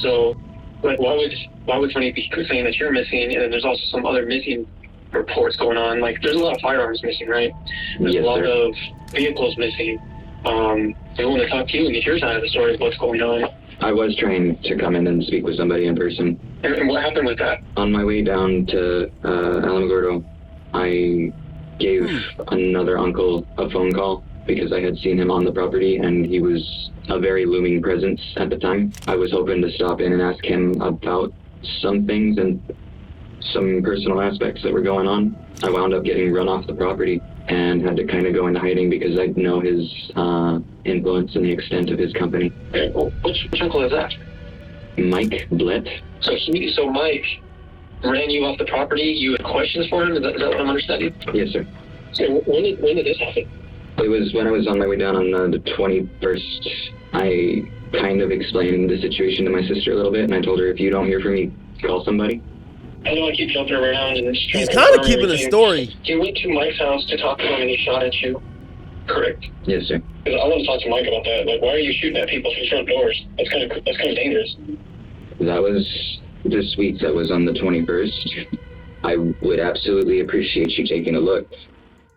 So, like, why would somebody be saying that you're missing, and then there's also some other missing reports going on? Like, there's a lot of firearms missing, right? There's a lot of vehicles missing. I want to talk to you and get your side of the story of what's going on. I was trying to come in and speak with somebody in person. And what happened with that? On my way down to Alamogordo, I gave another uncle a phone call because I had seen him on the property and he was a very looming presence at the time. I was hoping to stop in and ask him about some things and some personal aspects that were going on. I wound up getting run off the property and had to kind of go into hiding because I know his influence and the extent of his company. Okay, well, which uncle is that? Mike Blett. So Mike ran you off the property. You had questions for him? Is that what I'm understanding? Yes, sir. So when did this happen? It was when I was on my way down on the 21st. I kind of explained the situation to my sister a little bit, and I told her, if you don't hear from me, call somebody. I know I keep jumping around and just He's kind of keeping a story. You went to Mike's house to talk to him and he shot at you. Correct. Yes, sir. Because I want to talk to Mike about that. Like, why are you shooting at people through front doors? That's kind of dangerous. That was this week. That was on the 21st. I would absolutely appreciate you taking a look.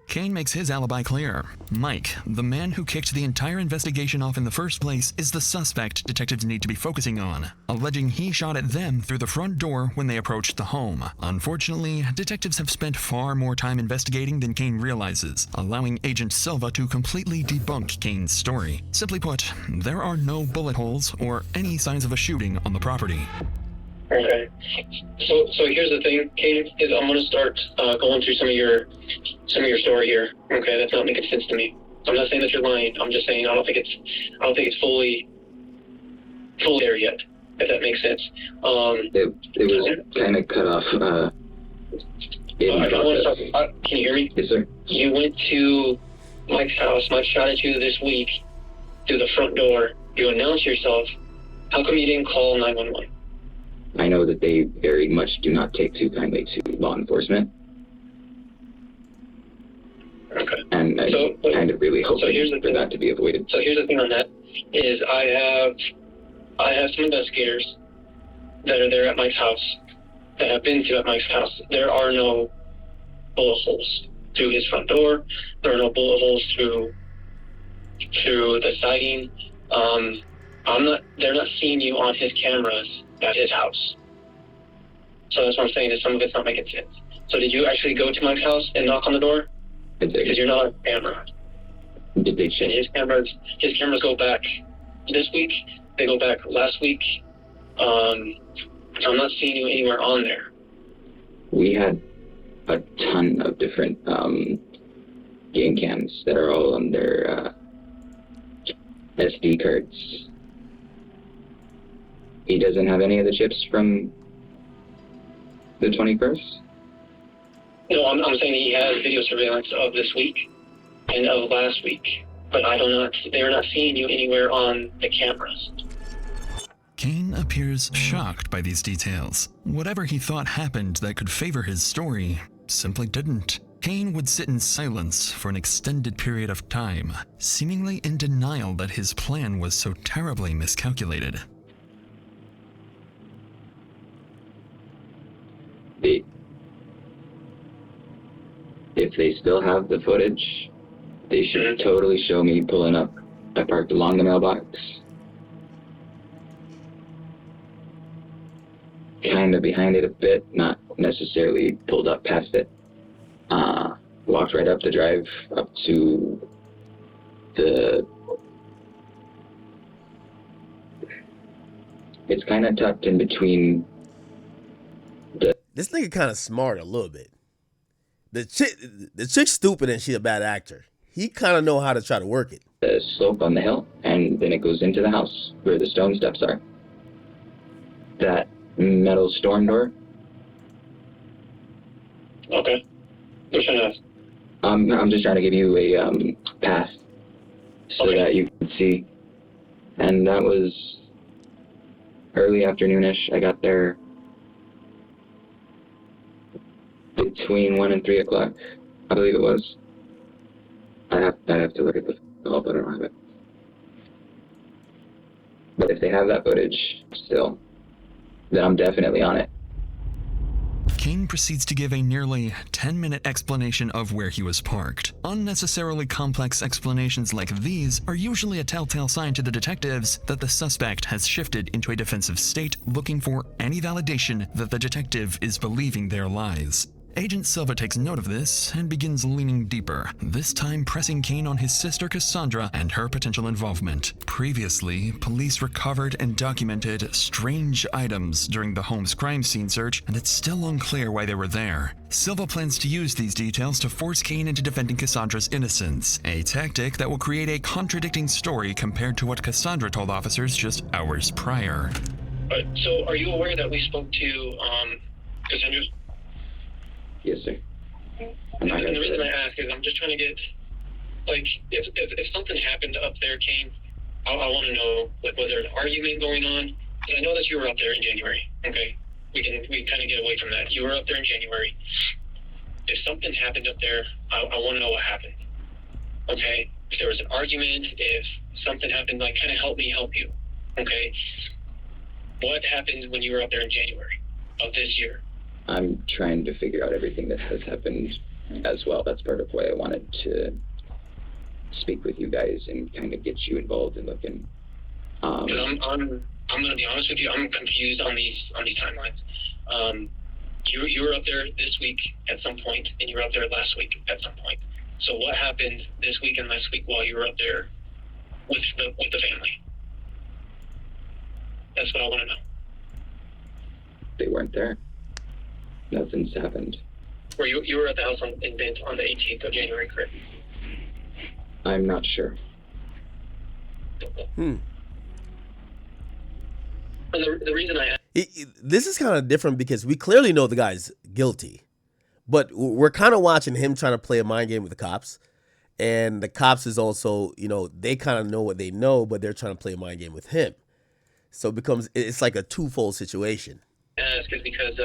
Kane makes his alibi clear. Mike, the man who kicked the entire investigation off in the first place, is the suspect detectives need to be focusing on, alleging he shot at them through the front door when they approached the home. Unfortunately, detectives have spent far more time investigating than Kane realizes, allowing Agent Silva to completely debunk Kane's story. Simply put, there are no bullet holes or any signs of a shooting on the property. Okay. So here's the thing, Kane, is I'm gonna start going through some of your story here. Okay, that's not making sense to me. I'm not saying that you're lying. I'm just saying I don't think it's fully there yet. If that makes sense. It was kind of cut off. Can you hear me? Yes, sir. You went to Mike's house. Mike shot at you this week through the front door. You announced yourself. How come you didn't call 911? I know that they very much do not take too kindly to law enforcement. Okay. And I kind of really hope for that to be avoided. So here's the thing on that, is I have some investigators that are there at Mike's house, that have been to at Mike's house. There are no bullet holes through his front door. There are no bullet holes through the siding. They're not seeing you on his cameras at his house. So that's what I'm saying, is some of it's not making sense. So did you actually go to Mike's house and knock on the door? Because you're not on camera. Did they check? And his cameras go back this week. They go back last week. I'm not seeing you anywhere on there. We had a ton of different game cams that are all on their SD cards. He doesn't have any of the chips from the 21st? No, I'm saying he has video surveillance of this week and of last week, but they're not seeing you anywhere on the cameras. Kane appears shocked by these details. Whatever he thought happened that could favor his story simply didn't. Kane would sit in silence for an extended period of time, seemingly in denial that his plan was so terribly miscalculated. If they still have the footage, they should totally show me pulling up. I parked along the mailbox. Kind of behind it a bit, not necessarily pulled up past it. Walked right up the drive up to it's kind of tucked in between This nigga kind of smart a little bit. The chick's stupid and she's a bad actor. He kind of know how to try to work it. The slope on the hill, and then it goes into the house where the stone steps are. That metal storm door. Okay. Which one is? I'm just trying to give you a path so that you can see. And that was early afternoonish. I got there between 1 and 3 o'clock, I believe it was. I have to look at the call, but I don't have it. But if they have that footage still, then I'm definitely on it. Kane proceeds to give a nearly 10-minute explanation of where he was parked. Unnecessarily complex explanations like these are usually a telltale sign to the detectives that the suspect has shifted into a defensive state, looking for any validation that the detective is believing their lies. Agent Silva takes note of this and begins leaning deeper, this time pressing Kane on his sister Cassandra and her potential involvement. Previously, police recovered and documented strange items during the home's crime scene search, and it's still unclear why they were there. Silva plans to use these details to force Kane into defending Cassandra's innocence, a tactic that will create a contradicting story compared to what Cassandra told officers just hours prior. So, are you aware that we spoke to Cassandra's? Yes, sir. And the reason I ask is I'm just trying to get, like, if something happened up there, Kane, I want to know, like, was there an argument going on? Because I know that you were up there in January, okay? We kind of get away from that. You were up there in January. If something happened up there, I want to know what happened, okay? if there was an argument, if something happened, like kind of help me help you. Okay. What happened when you were up there in January of this year? I'm trying to figure out everything that has happened as well. That's part of why I wanted to speak with you guys and kind of get you involved in looking. I'm going to be honest with you. I'm confused on these timelines. You were up there this week at some point, and you were up there last week at some point. So what happened this week and last week while you were up there with the family? That's what I want to know. They weren't there. Nothing's happened. Were you were at the house in Bent on the 18th of January, correct? I'm not sure. And the reason I this is kind of different because we clearly know the guy's guilty, but we're kind of watching him trying to play a mind game with the cops, and the cops is also, you know, they kind of know what they know, but they're trying to play a mind game with him. So it's like a twofold situation. ask is because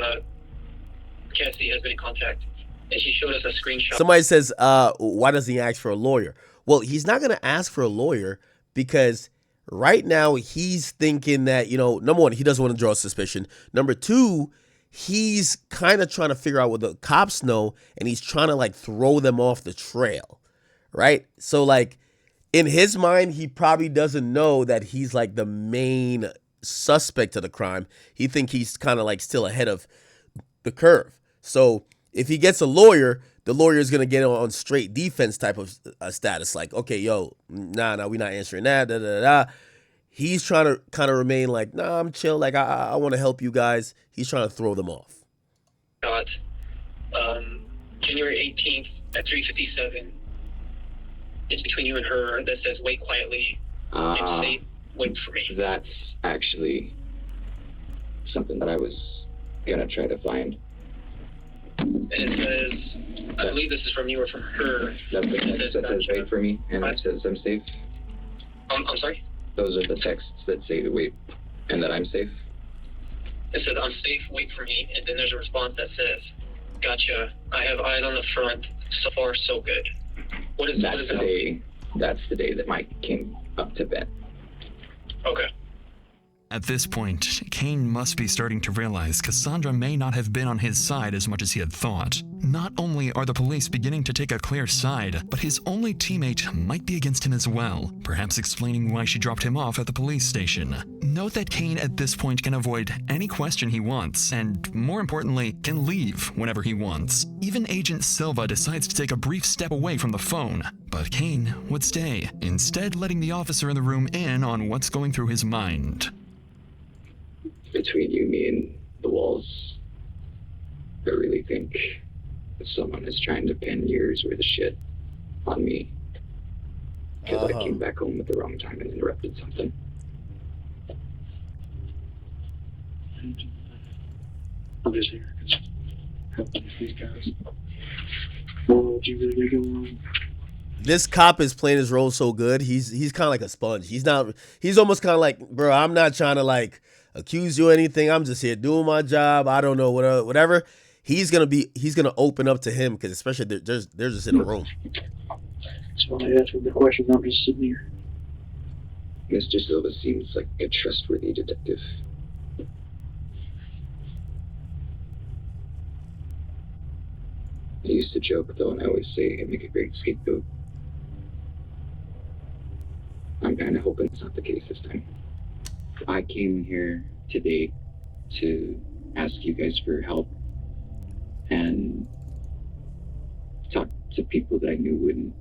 Cassie has been in contact, and she showed us a screenshot. Somebody says, why doesn't he ask for a lawyer? Well, he's not going to ask for a lawyer because right now he's thinking that, you know, number one, he doesn't want to draw suspicion. Number two, he's kind of trying to figure out what the cops know, and he's trying to like throw them off the trail, right? So like in his mind, he probably doesn't know that he's like the main suspect of the crime. He think he's kind of like still ahead of the curve. So if he gets a lawyer, the lawyer is going to get on straight defense type of status. Like, okay, yo, nah, we're not answering that. Da, da, da. He's trying to kind of remain like, nah, I'm chill. Like, I want to help you guys. He's trying to throw them off. Got January 18th at 3:57. It's between you and her that says, wait quietly. And say, wait for me. That's actually something that I was going to try to find. And it says, I believe this is from you or from her. That's the text that says wait for me, and it says I'm safe. I'm sorry? Those are the texts that say to wait, and that I'm safe. It says, I'm safe, wait for me. And then there's a response that says, gotcha, I have eyes on the front. So far, so good. That's the day that Mike came up to bed. Okay. At this point, Kane must be starting to realize Cassandra may not have been on his side as much as he had thought. Not only are the police beginning to take a clear side, but his only teammate might be against him as well, perhaps explaining why she dropped him off at the police station. Note that Kane at this point can avoid any question he wants, and more importantly, can leave whenever he wants. Even Agent Silva decides to take a brief step away from the phone, but Kane would stay, instead letting the officer in the room in on what's going through his mind. Between you, me, and the walls, I really think that someone is trying to pin years worth of shit on me. Because I came back home at the wrong time and interrupted something. I'm just here because helping these guys. What you really going on? This cop is playing his role so good. He's kind of like a sponge. He's almost kind of like, bro, I'm not trying to like accuse you of anything. I'm just here doing my job. I don't know, whatever. He's gonna open up to him because especially they're just in a room. So I asked the question. I'm just sitting here. Mr. Silva seems like a trustworthy detective. I used to joke though, and I always say I make a great scapegoat. I'm kind of hoping it's not the case this time. I came here today to ask you guys for help and talk to people that I knew wouldn't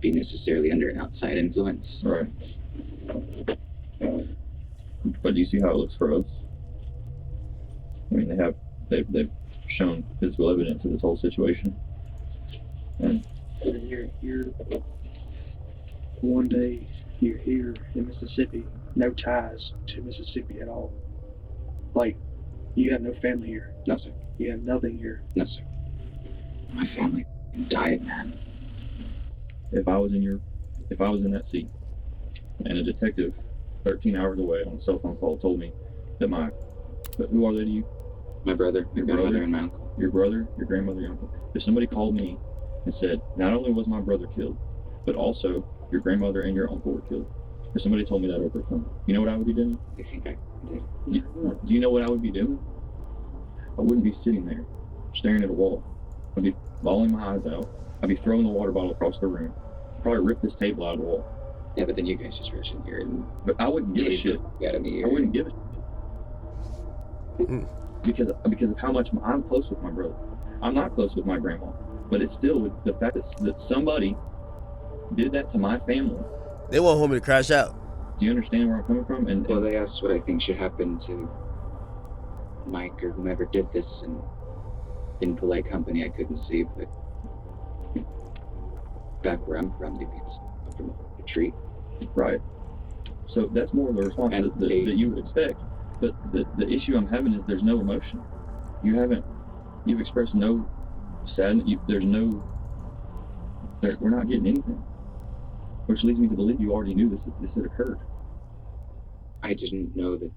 be necessarily under an outside influence. Right. But do you see how it looks for us? I mean, they've shown physical evidence of this whole situation. And you're one day you're here in Mississippi, no ties to Mississippi at all. Like, you have no family here. No, sir. You have nothing here. No, sir. My family died, man. If I was in that seat, and a detective 13 hours away on a cell phone call told me that who are they to you? My brother, my grandmother, and my uncle. Your brother, your grandmother, your uncle. If somebody called me and said, not only was my brother killed, but also your grandmother and your uncle were killed, or somebody told me that over the phone, you know what I would be doing? I think I did. Do you know what I would be doing? I wouldn't be sitting there staring at a wall. I'd be bawling my eyes out. I'd be throwing the water bottle across the room. I'd probably rip this table out of the wall. Yeah, but then you guys just rush in here and... But I wouldn't give a shit. I wouldn't give a shit. Because of how much I'm close with my brother. I'm not close with my grandma. But it's still the fact that somebody did that to my family. They want homie to crash out. Do you understand where I'm coming from? And well, they asked what I think should happen to Mike or whomever did this, and in polite company I couldn't see, but back where I'm from, they picked up from a tree. Right. So that's more of the response that you would expect. But the issue I'm having is there's no emotion. You've expressed no sadness. We're not getting anything. Which leads me to believe you already knew this had occurred. I didn't know that.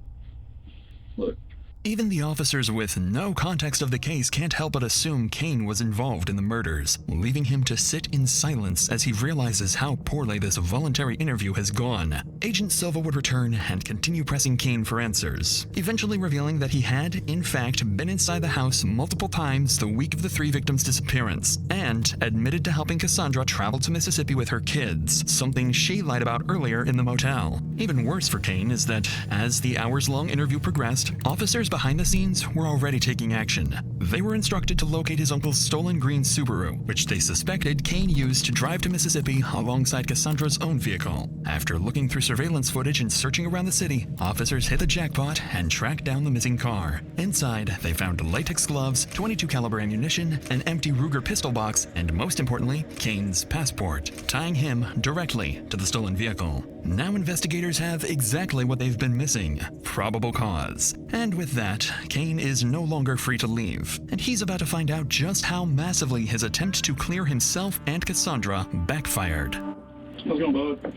Look. Even the officers with no context of the case can't help but assume Kane was involved in the murders, leaving him to sit in silence as he realizes how poorly this voluntary interview has gone. Agent Silva would return and continue pressing Kane for answers, eventually revealing that he had, in fact, been inside the house multiple times the week of the 3 victims' disappearance, and admitted to helping Cassandra travel to Mississippi with her kids, something she lied about earlier in the motel. Even worse for Kane is that, as the hours-long interview progressed, officers behind the scenes were already taking action. They were instructed to locate his uncle's stolen green Subaru, which they suspected Kane used to drive to Mississippi alongside Cassandra's own vehicle. After looking through surveillance footage and searching around the city, officers hit the jackpot and tracked down the missing car. Inside, they found latex gloves, .22 caliber ammunition, an empty Ruger pistol box, and most importantly, Kane's passport, tying him directly to the stolen vehicle. Now investigators have exactly what they've been missing: probable cause. And with that, Kane is no longer free to leave, and he's about to find out just how massively his attempt to clear himself and Cassandra backfired. How's it going, bud?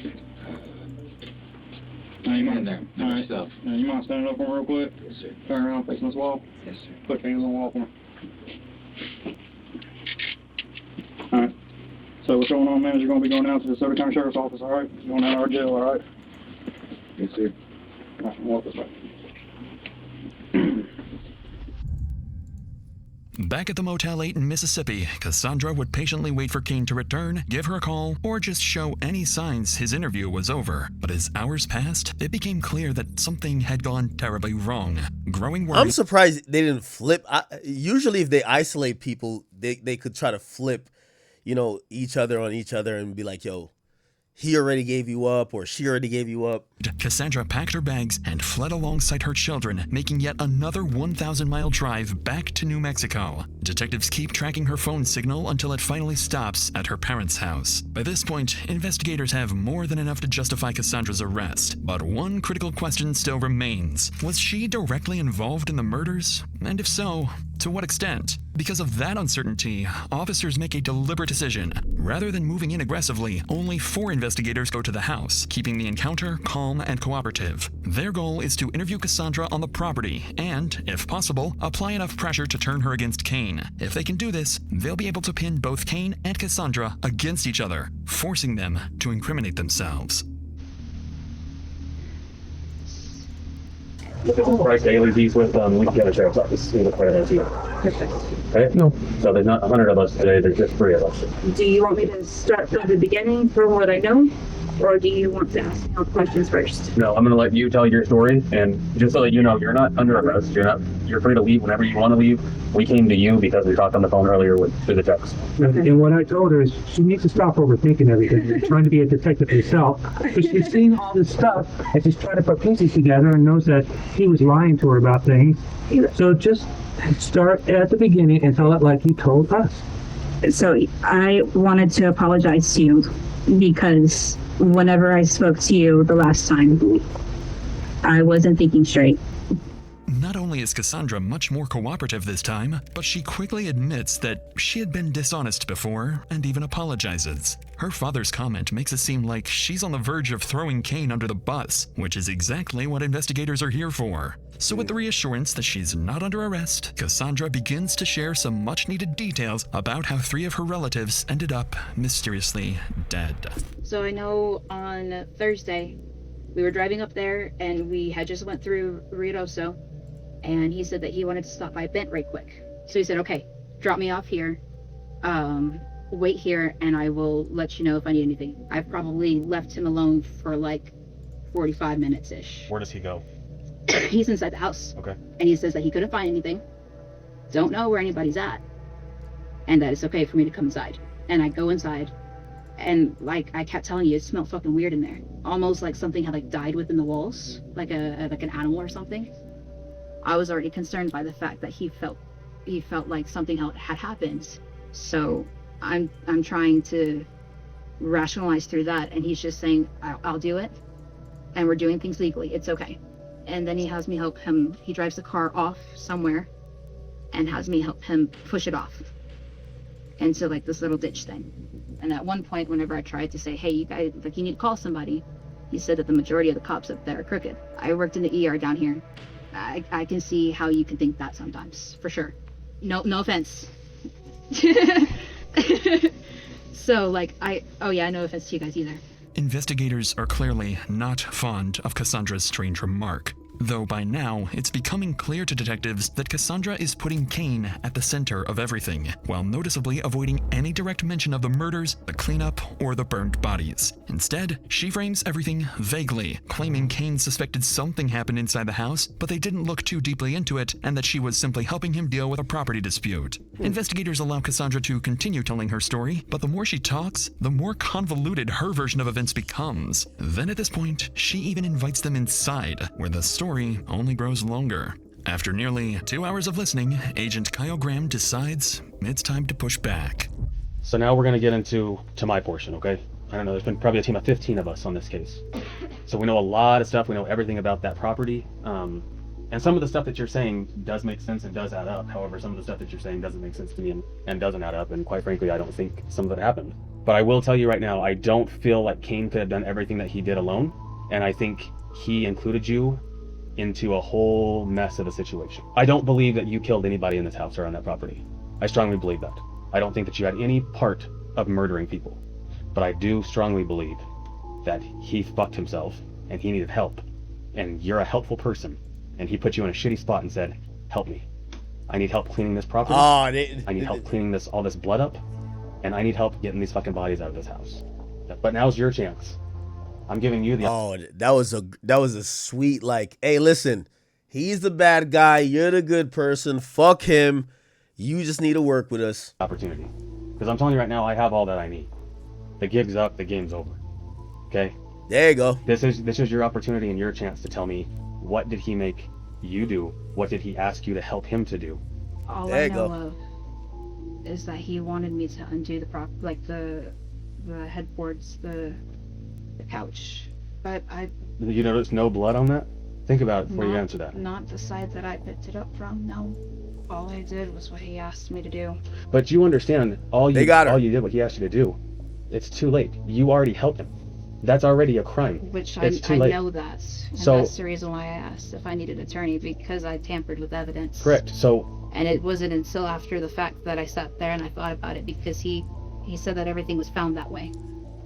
Now you mind there? All right. Now you mind standing up for me real quick? Yes, sir. Turn around, facing this wall. Yes, sir. Put your hands on the wall for me. All right. So what's going on, man, is you're going to be going down to the Southern County Sheriff's Office, all right? You're going down to our jail, all right? Yes, sir. All right, walk this way. Back at the Motel 8 in Mississippi, Cassandra would patiently wait for Kane to return, give her a call, or just show any signs his interview was over. But as hours passed, it became clear that something had gone terribly wrong. Growing worry... I'm surprised they didn't flip. Usually if they isolate people, they could try to flip, each other on each other and be like, yo, he already gave you up, or she already gave you up. Cassandra packed her bags and fled alongside her children, making yet another 1,000-mile drive back to New Mexico. Detectives keep tracking her phone signal until it finally stops at her parents' house. By this point, investigators have more than enough to justify Cassandra's arrest. But one critical question still remains. Was she directly involved in the murders? And if so, to what extent? Because of that uncertainty, officers make a deliberate decision. Rather than moving in aggressively, only 4 investigators go to the house, keeping the encounter calm and cooperative. Their goal is to interview Cassandra on the property and, if possible, apply enough pressure to turn her against Kane. If they can do this, they'll be able to pin both Kane and Cassandra against each other, forcing them to incriminate themselves. This is Bryce Daly. He's with Lincoln County Sheriff's Office in the Clarendon. Okay? No. So there's not 100 of us today, there's just 3 of us. Do you want me to start from the beginning from what I know? Or do you want to ask more questions first? No, I'm going to let you tell your story, and just so that you know, you're not under arrest. You're free to leave whenever you want to leave. We came to you because we talked on the phone earlier through the text. Okay. And what I told her is she needs to stop overthinking everything. You're trying to be a detective herself. Because she's seen all this stuff and she's trying to put pieces together and knows that he was lying to her about things. So just start at the beginning and tell it like you told us. So I wanted to apologize to you because whenever I spoke to you the last time, I wasn't thinking straight. Not only only is Cassandra much more cooperative this time, but she quickly admits that she had been dishonest before and even apologizes. Her father's comment makes it seem like she's on the verge of throwing Kane under the bus, which is exactly what investigators are here for. So with the reassurance that she's not under arrest, Cassandra begins to share some much-needed details about how 3 of her relatives ended up mysteriously dead. So I know on Thursday, we were driving up there and we had just went through Ruidoso, and he said that he wanted to stop by Bent right quick. So he said, okay, drop me off here, wait here, and I will let you know if I need anything. I've probably left him alone for like 45 minutes-ish. Where does he go? He's inside the house. Okay. And he says that he couldn't find anything, don't know where anybody's at, and that it's okay for me to come inside. And I go inside, and like I kept telling you, it smelled fucking weird in there. Almost like something had like died within the walls, like an animal or something. I was already concerned by the fact that he felt like something had happened. So I'm trying to rationalize through that, and he's just saying, I'll do it, and we're doing things legally. It's okay. And then he has me help him. He drives the car off somewhere and has me help him push it off into like this little ditch thing. And at one point, whenever I tried to say, hey, you guys, like, you need to call somebody, he said that the majority of the cops up there are crooked. I worked in the ER down here. I can see how you can think that sometimes, for sure. No offense. So like, no offense to you guys either. Investigators are clearly not fond of Cassandra's strange remark, though by now it's becoming clear to detectives that Cassandra is putting Kane at the center of everything, while noticeably avoiding any direct mention of the murders, the cleanup, or the burned bodies. Instead, she frames everything vaguely, claiming Kane suspected something happened inside the house, but they didn't look too deeply into it, and that she was simply helping him deal with a property dispute. Investigators allow Cassandra to continue telling her story, but the more she talks, the more convoluted her version of events becomes. Then at this point, she even invites them inside, where the story only grows longer. After nearly 2 hours of listening, Agent Kyle Graham decides it's time to push back. So now we're going to get into my portion, okay? I don't know, there's been probably a team of 15 of us on this case. So we know a lot of stuff, we know everything about that property. And some of the stuff that you're saying does make sense and does add up. However, some of the stuff that you're saying doesn't make sense to me and doesn't add up. And quite frankly, I don't think some of it happened. But I will tell you right now, I don't feel like Kane could have done everything that he did alone. And I think he included you into a whole mess of a situation. I don't believe that you killed anybody in this house or on that property. I strongly believe that. I don't think that you had any part of murdering people. But I do strongly believe that he fucked himself and he needed help. And you're a helpful person. And he put you in a shitty spot and said, help me. I need help cleaning this property. I need help cleaning all this blood up. And I need help getting these fucking bodies out of this house. But now's your chance. I'm giving you the... that was a sweet, like, hey, listen, he's the bad guy. You're the good person. Fuck him. You just need to work with us. Opportunity. Because I'm telling you right now, I have all that I need. The gig's up. The game's over. Okay? There you go. This is your opportunity and your chance to tell me, what did he make you do? What did he ask you to help him to do? All I know of is that he wanted me to undo the headboards, the couch. But You notice no blood on that? Think about it before you answer that. Not the side that I picked it up from, no. All I did was what he asked me to do. But you understand, all you did what he asked you to do. It's too late. You already helped him. That's already a crime. Which it's I too late. know that. And so, that's the reason why I asked if I needed an attorney, because I tampered with evidence. Correct. So. And it wasn't until after the fact that I sat there and I thought about it, because he said that everything was found that way.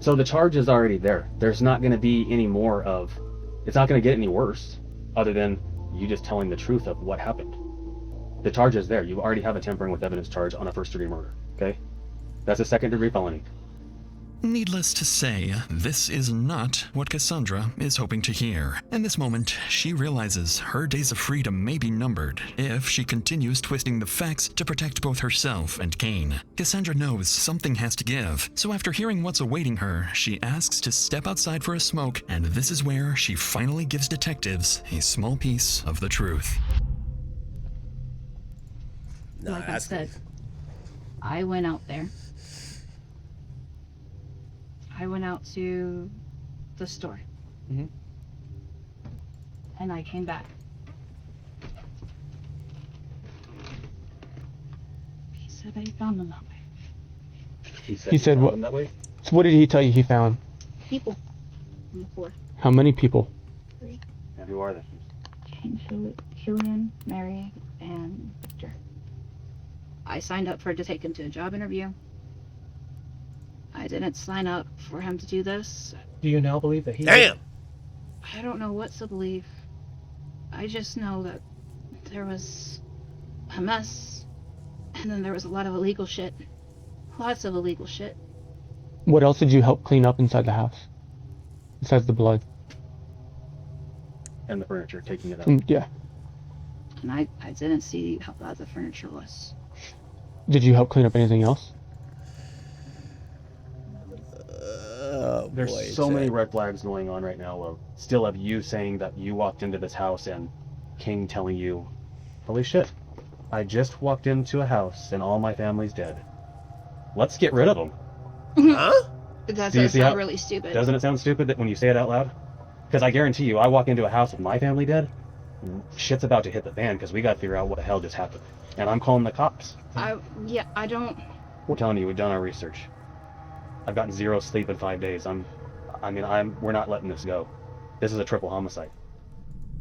So the charge is already there. There's not going to be any more of, it's not going to get any worse other than you just telling the truth of what happened. The charge is there. You already have a tampering with evidence charge on a first-degree murder, okay? That's a second-degree felony. Needless to say, this is not what Cassandra is hoping to hear. In this moment, she realizes her days of freedom may be numbered if she continues twisting the facts to protect both herself and Kane. Cassandra knows something has to give, so after hearing what's awaiting her, she asks to step outside for a smoke, and this is where she finally gives detectives a small piece of the truth. Like I said, I went out there. I went out to the store. And I came back. said that he found them that way. He said what? That way? So what did he tell you he found? People on the floor. How many people? 3. And who are they? Killian, Mary, and Victor. I signed up to take him to a job interview. I didn't sign up for him to do this. Do you now believe that he... Damn! I don't know what to believe. I just know that there was a mess, and then there was a lot of illegal shit. Lots of illegal shit. What else did you help clean up inside the house? Besides the blood? And the furniture, taking it out. Yeah. And I didn't see how bad the furniture was. Did you help clean up anything else? There's boy, so many red flags going on right now. Still of you saying that you walked into this house and King telling you, holy shit, I just walked into a house and all my family's dead. Let's get rid of them. Huh? That does sound really stupid. Doesn't it sound stupid that when you say it out loud? Because I guarantee you, I walk into a house with my family dead, shit's about to hit the fan because we got to figure out what the hell just happened. And I'm calling the cops. Yeah, I don't... We're telling you, we've done our research. I've gotten 0 sleep in 5 days. We're not letting this go. This is a triple homicide.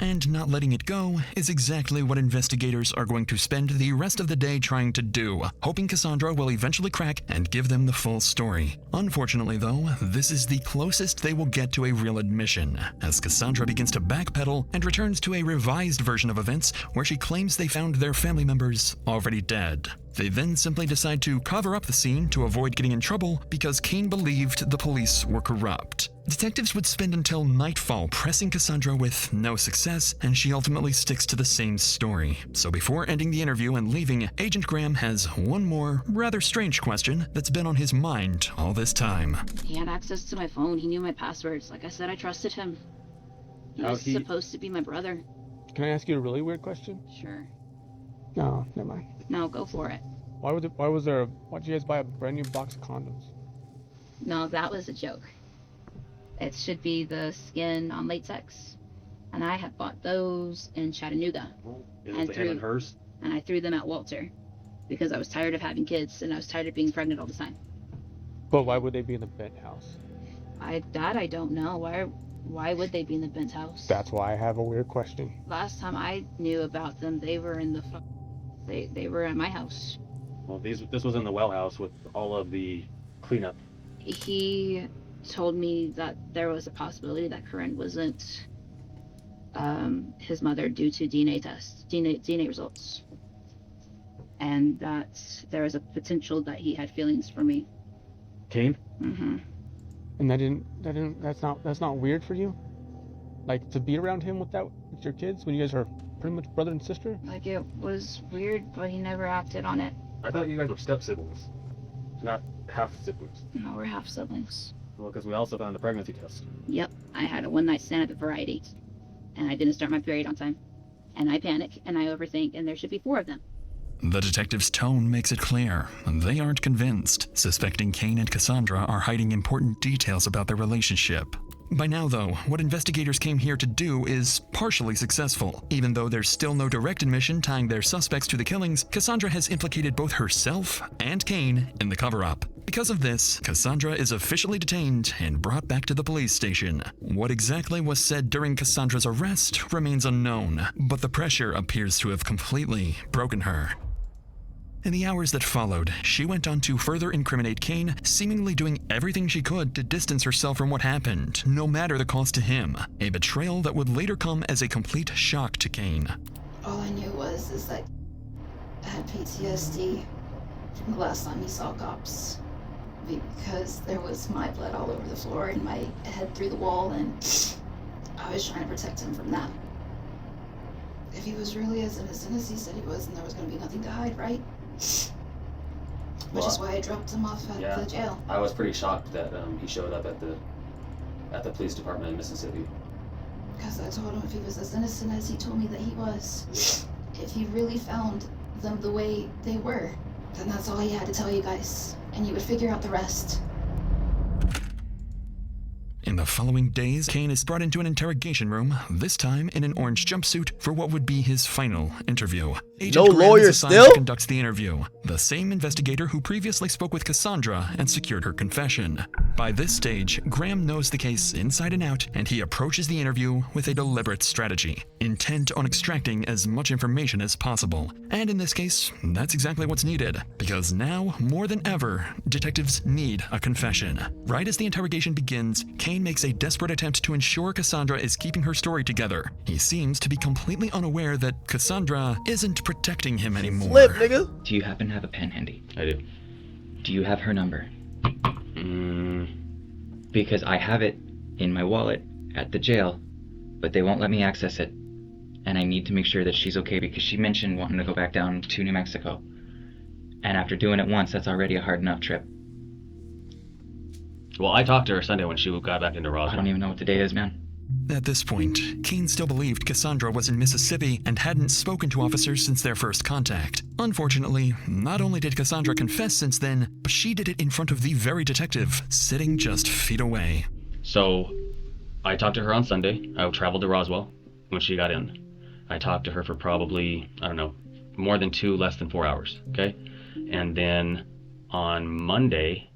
And not letting it go is exactly what investigators are going to spend the rest of the day trying to do, hoping Cassandra will eventually crack and give them the full story. Unfortunately, though, this is the closest they will get to a real admission, as Cassandra begins to backpedal and returns to a revised version of events where she claims they found their family members already dead. They then simply decide to cover up the scene to avoid getting in trouble because Kane believed the police were corrupt. Detectives would spend until nightfall pressing Cassandra with no success, and she ultimately sticks to the same story. So before ending the interview and leaving, Agent Graham has one more rather strange question that's been on his mind all this time. He had access to my phone. He knew my passwords. Like I said, I trusted him. He was supposed to be my brother. Can I ask you a really weird question? Sure. No, never mind. No, go for it. Why'd you guys buy a brand new box of condoms? No, that was a joke. It should be the skin on latex. And I had bought those in Chattanooga. And hers? And I threw them at Walter. Because I was tired of having kids and I was tired of being pregnant all the time. But why would they be in the Bent house? I don't know. Why would they be in the Bent house? That's why I have a weird question. Last time I knew about them, they were in they were at my house. Well, this was in the well house with all of the cleanup. He told me that there was a possibility that Corinne wasn't his mother due to DNA results, and that there was a potential that he had feelings for me. Kane? Mm-hmm. And that's not weird for you? Like to be around him with your kids when you guys are pretty much brother and sister? Like it was weird, but he never acted on it. I thought you guys were step siblings, not half siblings. No, we're half siblings. Well, because we also found a pregnancy test. Yep, I had a one-night stand at the Variety, and I didn't start my period on time. And I panic, and I overthink, and there should be 4 of them. The detective's tone makes it clear they aren't convinced, suspecting Kane and Cassandra are hiding important details about their relationship. By now, though, what investigators came here to do is partially successful. Even though there's still no direct admission tying their suspects to the killings, Cassandra has implicated both herself and Kane in the cover-up. Because of this, Cassandra is officially detained and brought back to the police station. What exactly was said during Cassandra's arrest remains unknown, but the pressure appears to have completely broken her. In the hours that followed, she went on to further incriminate Kane, seemingly doing everything she could to distance herself from what happened, no matter the cost to him, a betrayal that would later come as a complete shock to Kane. All I knew is that I had PTSD from the last time he saw cops, because there was my blood all over the floor and my head through the wall, and I was trying to protect him from that. If he was really as innocent as he said he was, then there was going to be nothing to hide, right? Which is why I dropped him off at the jail. I was pretty shocked that he showed up at the police department in Mississippi. Because I told him if he was as innocent as he told me that he was, if he really found them the way they were, then that's all he had to tell you guys, and you would figure out the rest. In the following days, Kane is brought into an interrogation room, this time in an orange jumpsuit, for what would be his final interview. Agent No Graham lawyer is assigned still? to conduct the interview, the same investigator who previously spoke with Cassandra and secured her confession. By this stage, Graham knows the case inside and out, and he approaches the interview with a deliberate strategy, intent on extracting as much information as possible. And in this case, that's exactly what's needed, because now, more than ever, detectives need a confession. Right as the interrogation begins, Kane makes a desperate attempt to ensure Cassandra is keeping her story together. He seems to be completely unaware that Cassandra isn't protecting him anymore. Flip, nigga. Do you happen to have a pen handy? I do. Do you have her number? Because I have it in my wallet at the jail, but they won't let me access it. And I need to make sure that she's okay because she mentioned wanting to go back down to New Mexico. And after doing it once, that's already a hard enough trip. Well, I talked to her Sunday when she got back into Roswell. I don't even know what the date is, man. At this point, Kane still believed Cassandra was in Mississippi and hadn't spoken to officers since their first contact. Unfortunately, not only did Cassandra confess since then, but she did it in front of the very detective, sitting just feet away. So, I talked to her on Sunday. I traveled to Roswell when she got in. I talked to her for probably, I don't know, more than 2, less than 4 hours, okay? And then on Monday,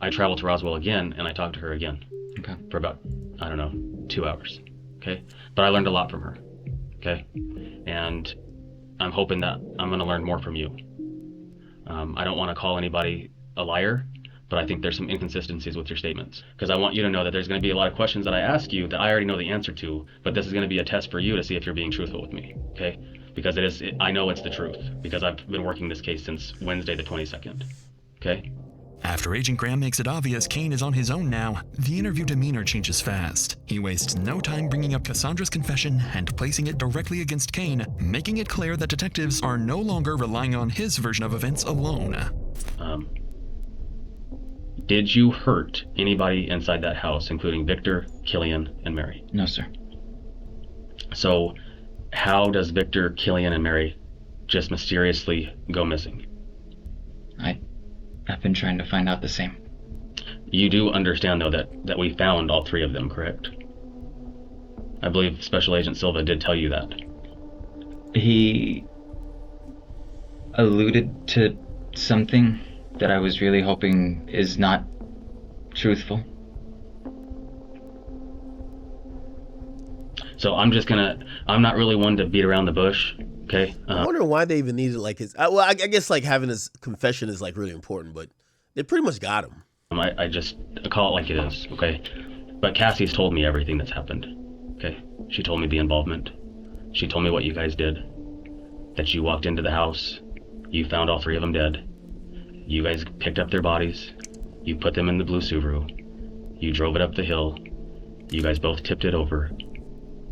I traveled to Roswell again, and I talked to her again. Okay. For about, I don't know, 2 hours, okay? But I learned a lot from her, okay? And I'm hoping that I'm going to learn more from you. I don't want to call anybody a liar, but I think there's some inconsistencies with your statements. Because I want you to know that there's going to be a lot of questions that I ask you that I already know the answer to, but this is going to be a test for you to see if you're being truthful with me, okay? Because I know it's the truth, because I've been working this case since Wednesday the 22nd, okay? After Agent Graham makes it obvious Kane is on his own now, the interview demeanor changes fast. He wastes no time bringing up Cassandra's confession and placing it directly against Kane, making it clear that detectives are no longer relying on his version of events alone. Did you hurt anybody inside that house, including Victor, Killian, and Mary? No, sir. So, how does Victor, Killian, and Mary just mysteriously go missing? I've been trying to find out the same. You do understand, though, that we found all 3 of them, correct? I believe Special Agent Silva did tell you that. He alluded to something that I was really hoping is not truthful. So I'm not really one to beat around the bush, okay? I wonder why they even needed like his. Well, I guess like having his confession is like really important, but they pretty much got him. I just call it like it is, okay? But Cassie's told me everything that's happened, okay? She told me the involvement. She told me what you guys did. That you walked into the house, you found all 3 of them dead. You guys picked up their bodies, you put them in the blue Subaru, you drove it up the hill, you guys both tipped it over.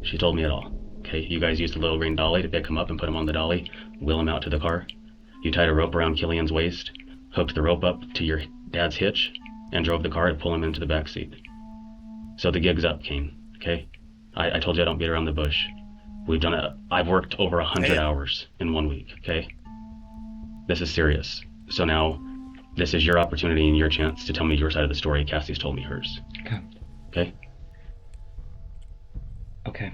She told me it all. Okay, you guys used a little green dolly to pick him up and put him on the dolly, wheel him out to the car. You tied a rope around Killian's waist, hooked the rope up to your dad's hitch, and drove the car to pull him into the back seat. So the gig's up, Kane, okay? I told you I don't beat around the bush. I've worked over 100 hours in 1 week, okay? This is serious. So now, this is your opportunity and your chance to tell me your side of the story. Cassie's told me hers. Okay. Okay? Okay.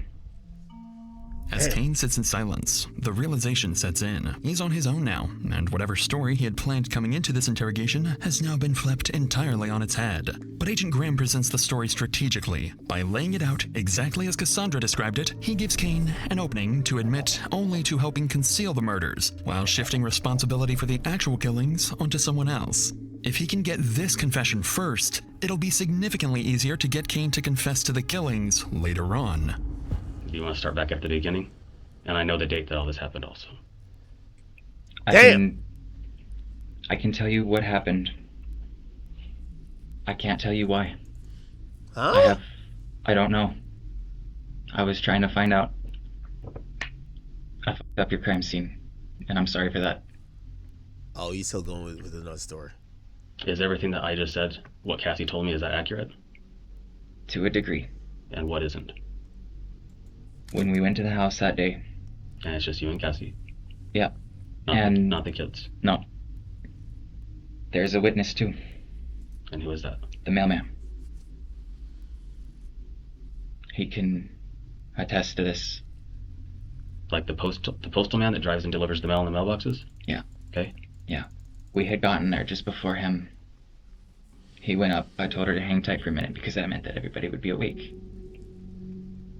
As Kane sits in silence, the realization sets in. He's on his own now, and whatever story he had planned coming into this interrogation has now been flipped entirely on its head. But Agent Graham presents the story strategically. By laying it out exactly as Cassandra described it, he gives Kane an opening to admit only to helping conceal the murders, while shifting responsibility for the actual killings onto someone else. If he can get this confession first, it'll be significantly easier to get Kane to confess to the killings later on. Do you want to start back at the beginning? And I know the date that all this happened also. I can tell you what happened. I can't tell you why. Huh? I don't know. I was trying to find out. I fucked up your crime scene, and I'm sorry for that. Oh, he's still going with another story. Is everything that I just said, what Cassie told me, is that accurate? To a degree. And what isn't? When we went to the house that day. And it's just you and Cassie? Yeah. Not the kids? No. There's a witness too. And who is that? The mailman. He can attest to this. Like the postal man that drives and delivers the mail in the mailboxes? Yeah. Okay. Yeah. We had gotten there just before him. He went up. I told her to hang tight for a minute because that meant that everybody would be awake.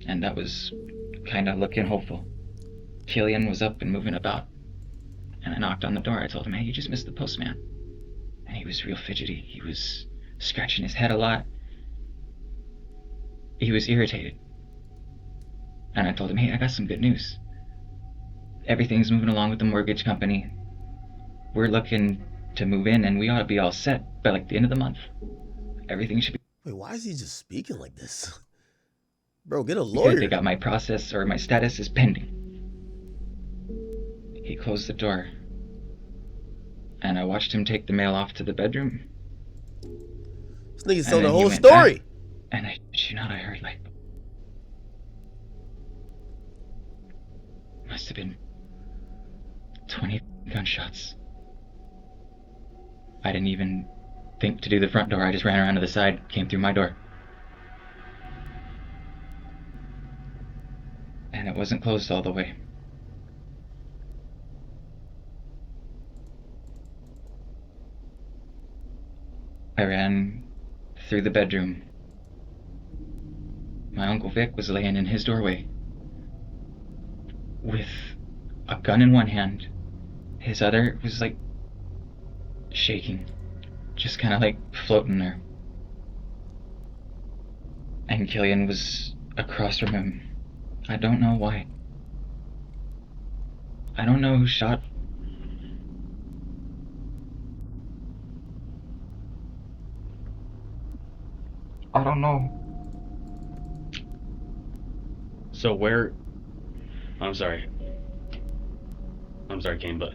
And that was kind of looking hopeful. Killian was up and moving about. And I knocked on the door. I told him, hey, you just missed the postman. And he was real fidgety. He was scratching his head a lot. He was irritated. And I told him, hey, I got some good news. Everything's moving along with the mortgage company. We're looking to move in, and we ought to be all set by like the end of the month. Everything should be... Wait, why is he just speaking like this? Bro, get a lawyer. They got my process, or my status is pending. He closed the door. And I watched him take the mail off to the bedroom. This nigga's telling the whole story. Back, and I heard like... Must have been 20 gunshots. I didn't even think to do the front door. I just ran around to the side, came through my door. And it wasn't closed all the way. I ran through the bedroom. My Uncle Vic was laying in his doorway with a gun in one hand. His other was like shaking, just kind of like floating there. And Killian was across from him. I don't know why. I don't know who shot. I don't know. So where... I'm sorry, Kane, but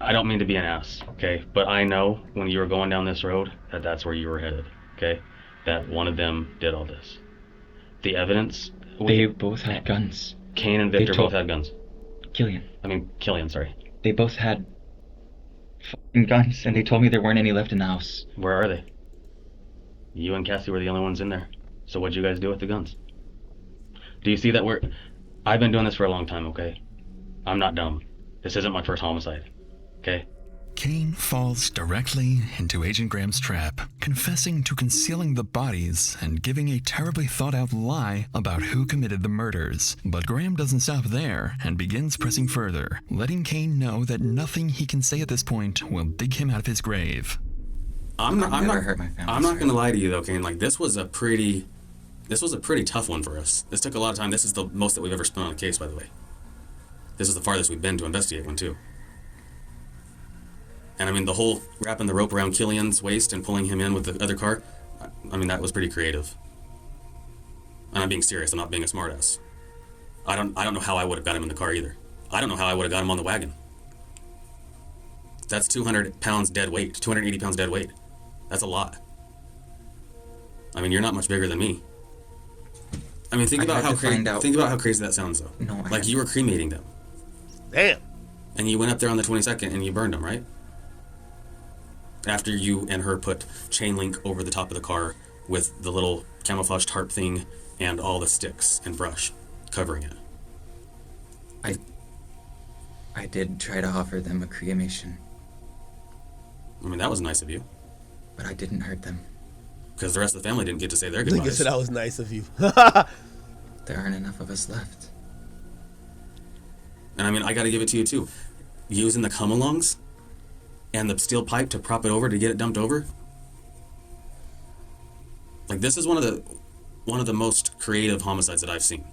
I don't mean to be an ass, okay? But I know when you were going down this road that that's where you were headed, okay? That one of them did all this. The evidence... They both had guns. Kane and Victor both had guns. Killian, sorry. They both had fucking guns, and they told me there weren't any left in the house. Where are they? You and Cassie were the only ones in there. So what'd you guys do with the guns? Do you see that I've been doing this for a long time, okay? I'm not dumb. This isn't my first homicide, okay? Kane falls directly into Agent Graham's trap, confessing to concealing the bodies and giving a terribly thought-out lie about who committed the murders. But Graham doesn't stop there and begins pressing further, letting Kane know that nothing he can say at this point will dig him out of his grave. I'm not gonna lie to you though, Kane. Like this was a pretty tough one for us. This took a lot of time. This is the most that we've ever spent on a case, by the way. This is the farthest we've been to investigate one too. And I mean, the whole wrapping the rope around Killian's waist and pulling him in with the other car, I mean, that was pretty creative. And I'm being serious. I'm not being a smartass. I don't know how I would have got him in the car either. I don't know how I would have got him on the wagon. That's 200 pounds dead weight. 280 pounds dead weight. That's a lot. I mean, you're not much bigger than me. I mean, think about how crazy that sounds, though. No, like you were cremating them. Damn. And you went up there on the 22nd and you burned them, right? After you and her put chain link over the top of the car with the little camouflage tarp thing and all the sticks and brush covering it. I did try to offer them a cremation. I mean, that was nice of you. But I didn't hurt them. Because the rest of the family didn't get to say their goodbyes. Nigga said that was nice of you. There aren't enough of us left. And I mean, I gotta give it to you too. Using the come-alongs and the steel pipe to prop it over to get it dumped over. Like, this is one of the most creative homicides that I've seen.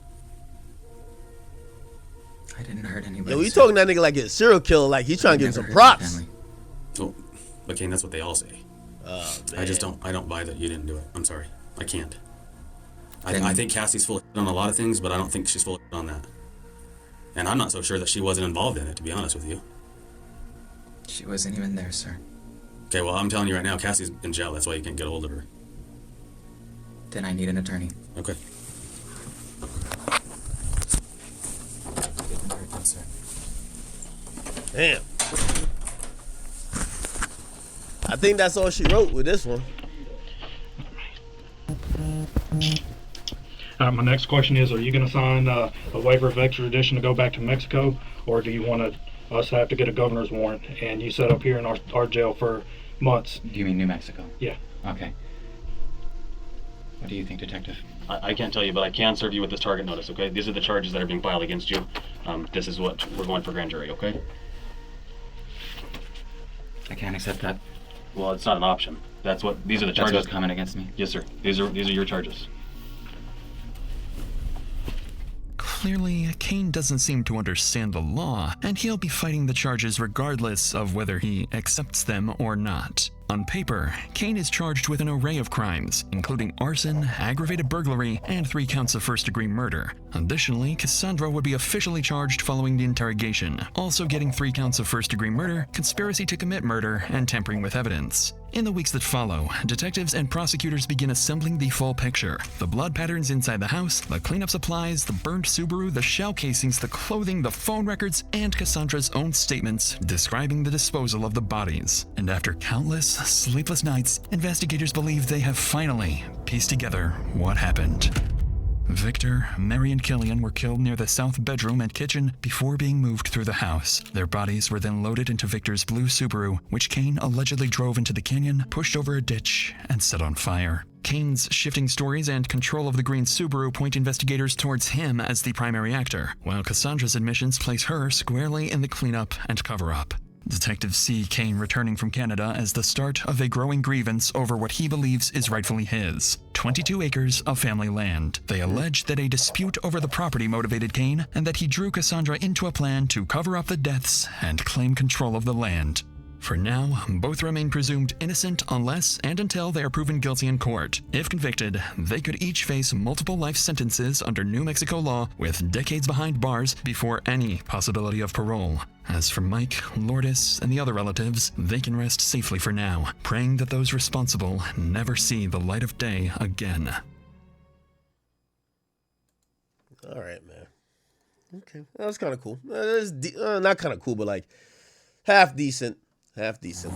I didn't hurt anybody. Yo, you talking that nigga like a serial killer, like he's trying to give him some props. Oh, okay, that's what they all say. I don't buy that you didn't do it. I'm sorry. I can't. I think Cassie's full of shit on a lot of things, but I don't think she's full of shit on that. And I'm not so sure that she wasn't involved in it, to be honest with you. She wasn't even there, sir. Okay, well, I'm telling you right now, Cassie's in jail. That's why you can't get a hold of her. Then I need an attorney. Okay. Didn't hurt them, sir. Damn. I think that's all she wrote with this one. My next question is, are you going to sign a waiver of extradition to go back to Mexico, or do you want us to have to get a governor's warrant and you set up here in our jail for months? Do you mean New Mexico? Yeah. Okay. What do you think, Detective? I can't tell you, but I can serve you with this target notice, okay? These are the charges that are being filed against you. This is what we're going for grand jury, okay? I can't accept that. Well, it's not an option. These are the charges. That's what's coming against me? Yes, sir. These are your charges. Clearly, Kane doesn't seem to understand the law, and he'll be fighting the charges regardless of whether he accepts them or not. On paper, Kane is charged with an array of crimes, including arson, aggravated burglary, and 3 counts of first-degree murder. Additionally, Cassandra would be officially charged following the interrogation, also getting 3 counts of first-degree murder, conspiracy to commit murder, and tampering with evidence. In the weeks that follow, detectives and prosecutors begin assembling the full picture. The blood patterns inside the house, the cleanup supplies, the burned Subaru, the shell casings, the clothing, the phone records, and Cassandra's own statements describing the disposal of the bodies. And after countless sleepless nights, investigators believe they have finally pieced together what happened. Victor, Mary, and Killian were killed near the south bedroom and kitchen before being moved through the house. Their bodies were then loaded into Victor's blue Subaru, which Kane allegedly drove into the canyon, pushed over a ditch, and set on fire. Kane's shifting stories and control of the green Subaru point investigators towards him as the primary actor, while Cassandra's admissions place her squarely in the cleanup and cover-up. Detectives see Kane returning from Canada as the start of a growing grievance over what he believes is rightfully his, 22 acres of family land. They allege that a dispute over the property motivated Kane, and that he drew Cassandra into a plan to cover up the deaths and claim control of the land. For now, both remain presumed innocent unless and until they are proven guilty in court. If convicted, they could each face multiple life sentences under New Mexico law, with decades behind bars before any possibility of parole. As for Mike, Lourdes, and the other relatives, they can rest safely for now, praying that those responsible never see the light of day again. All right, man. Okay, that was kind of cool. Not kind of cool, but like half decent. Half decent.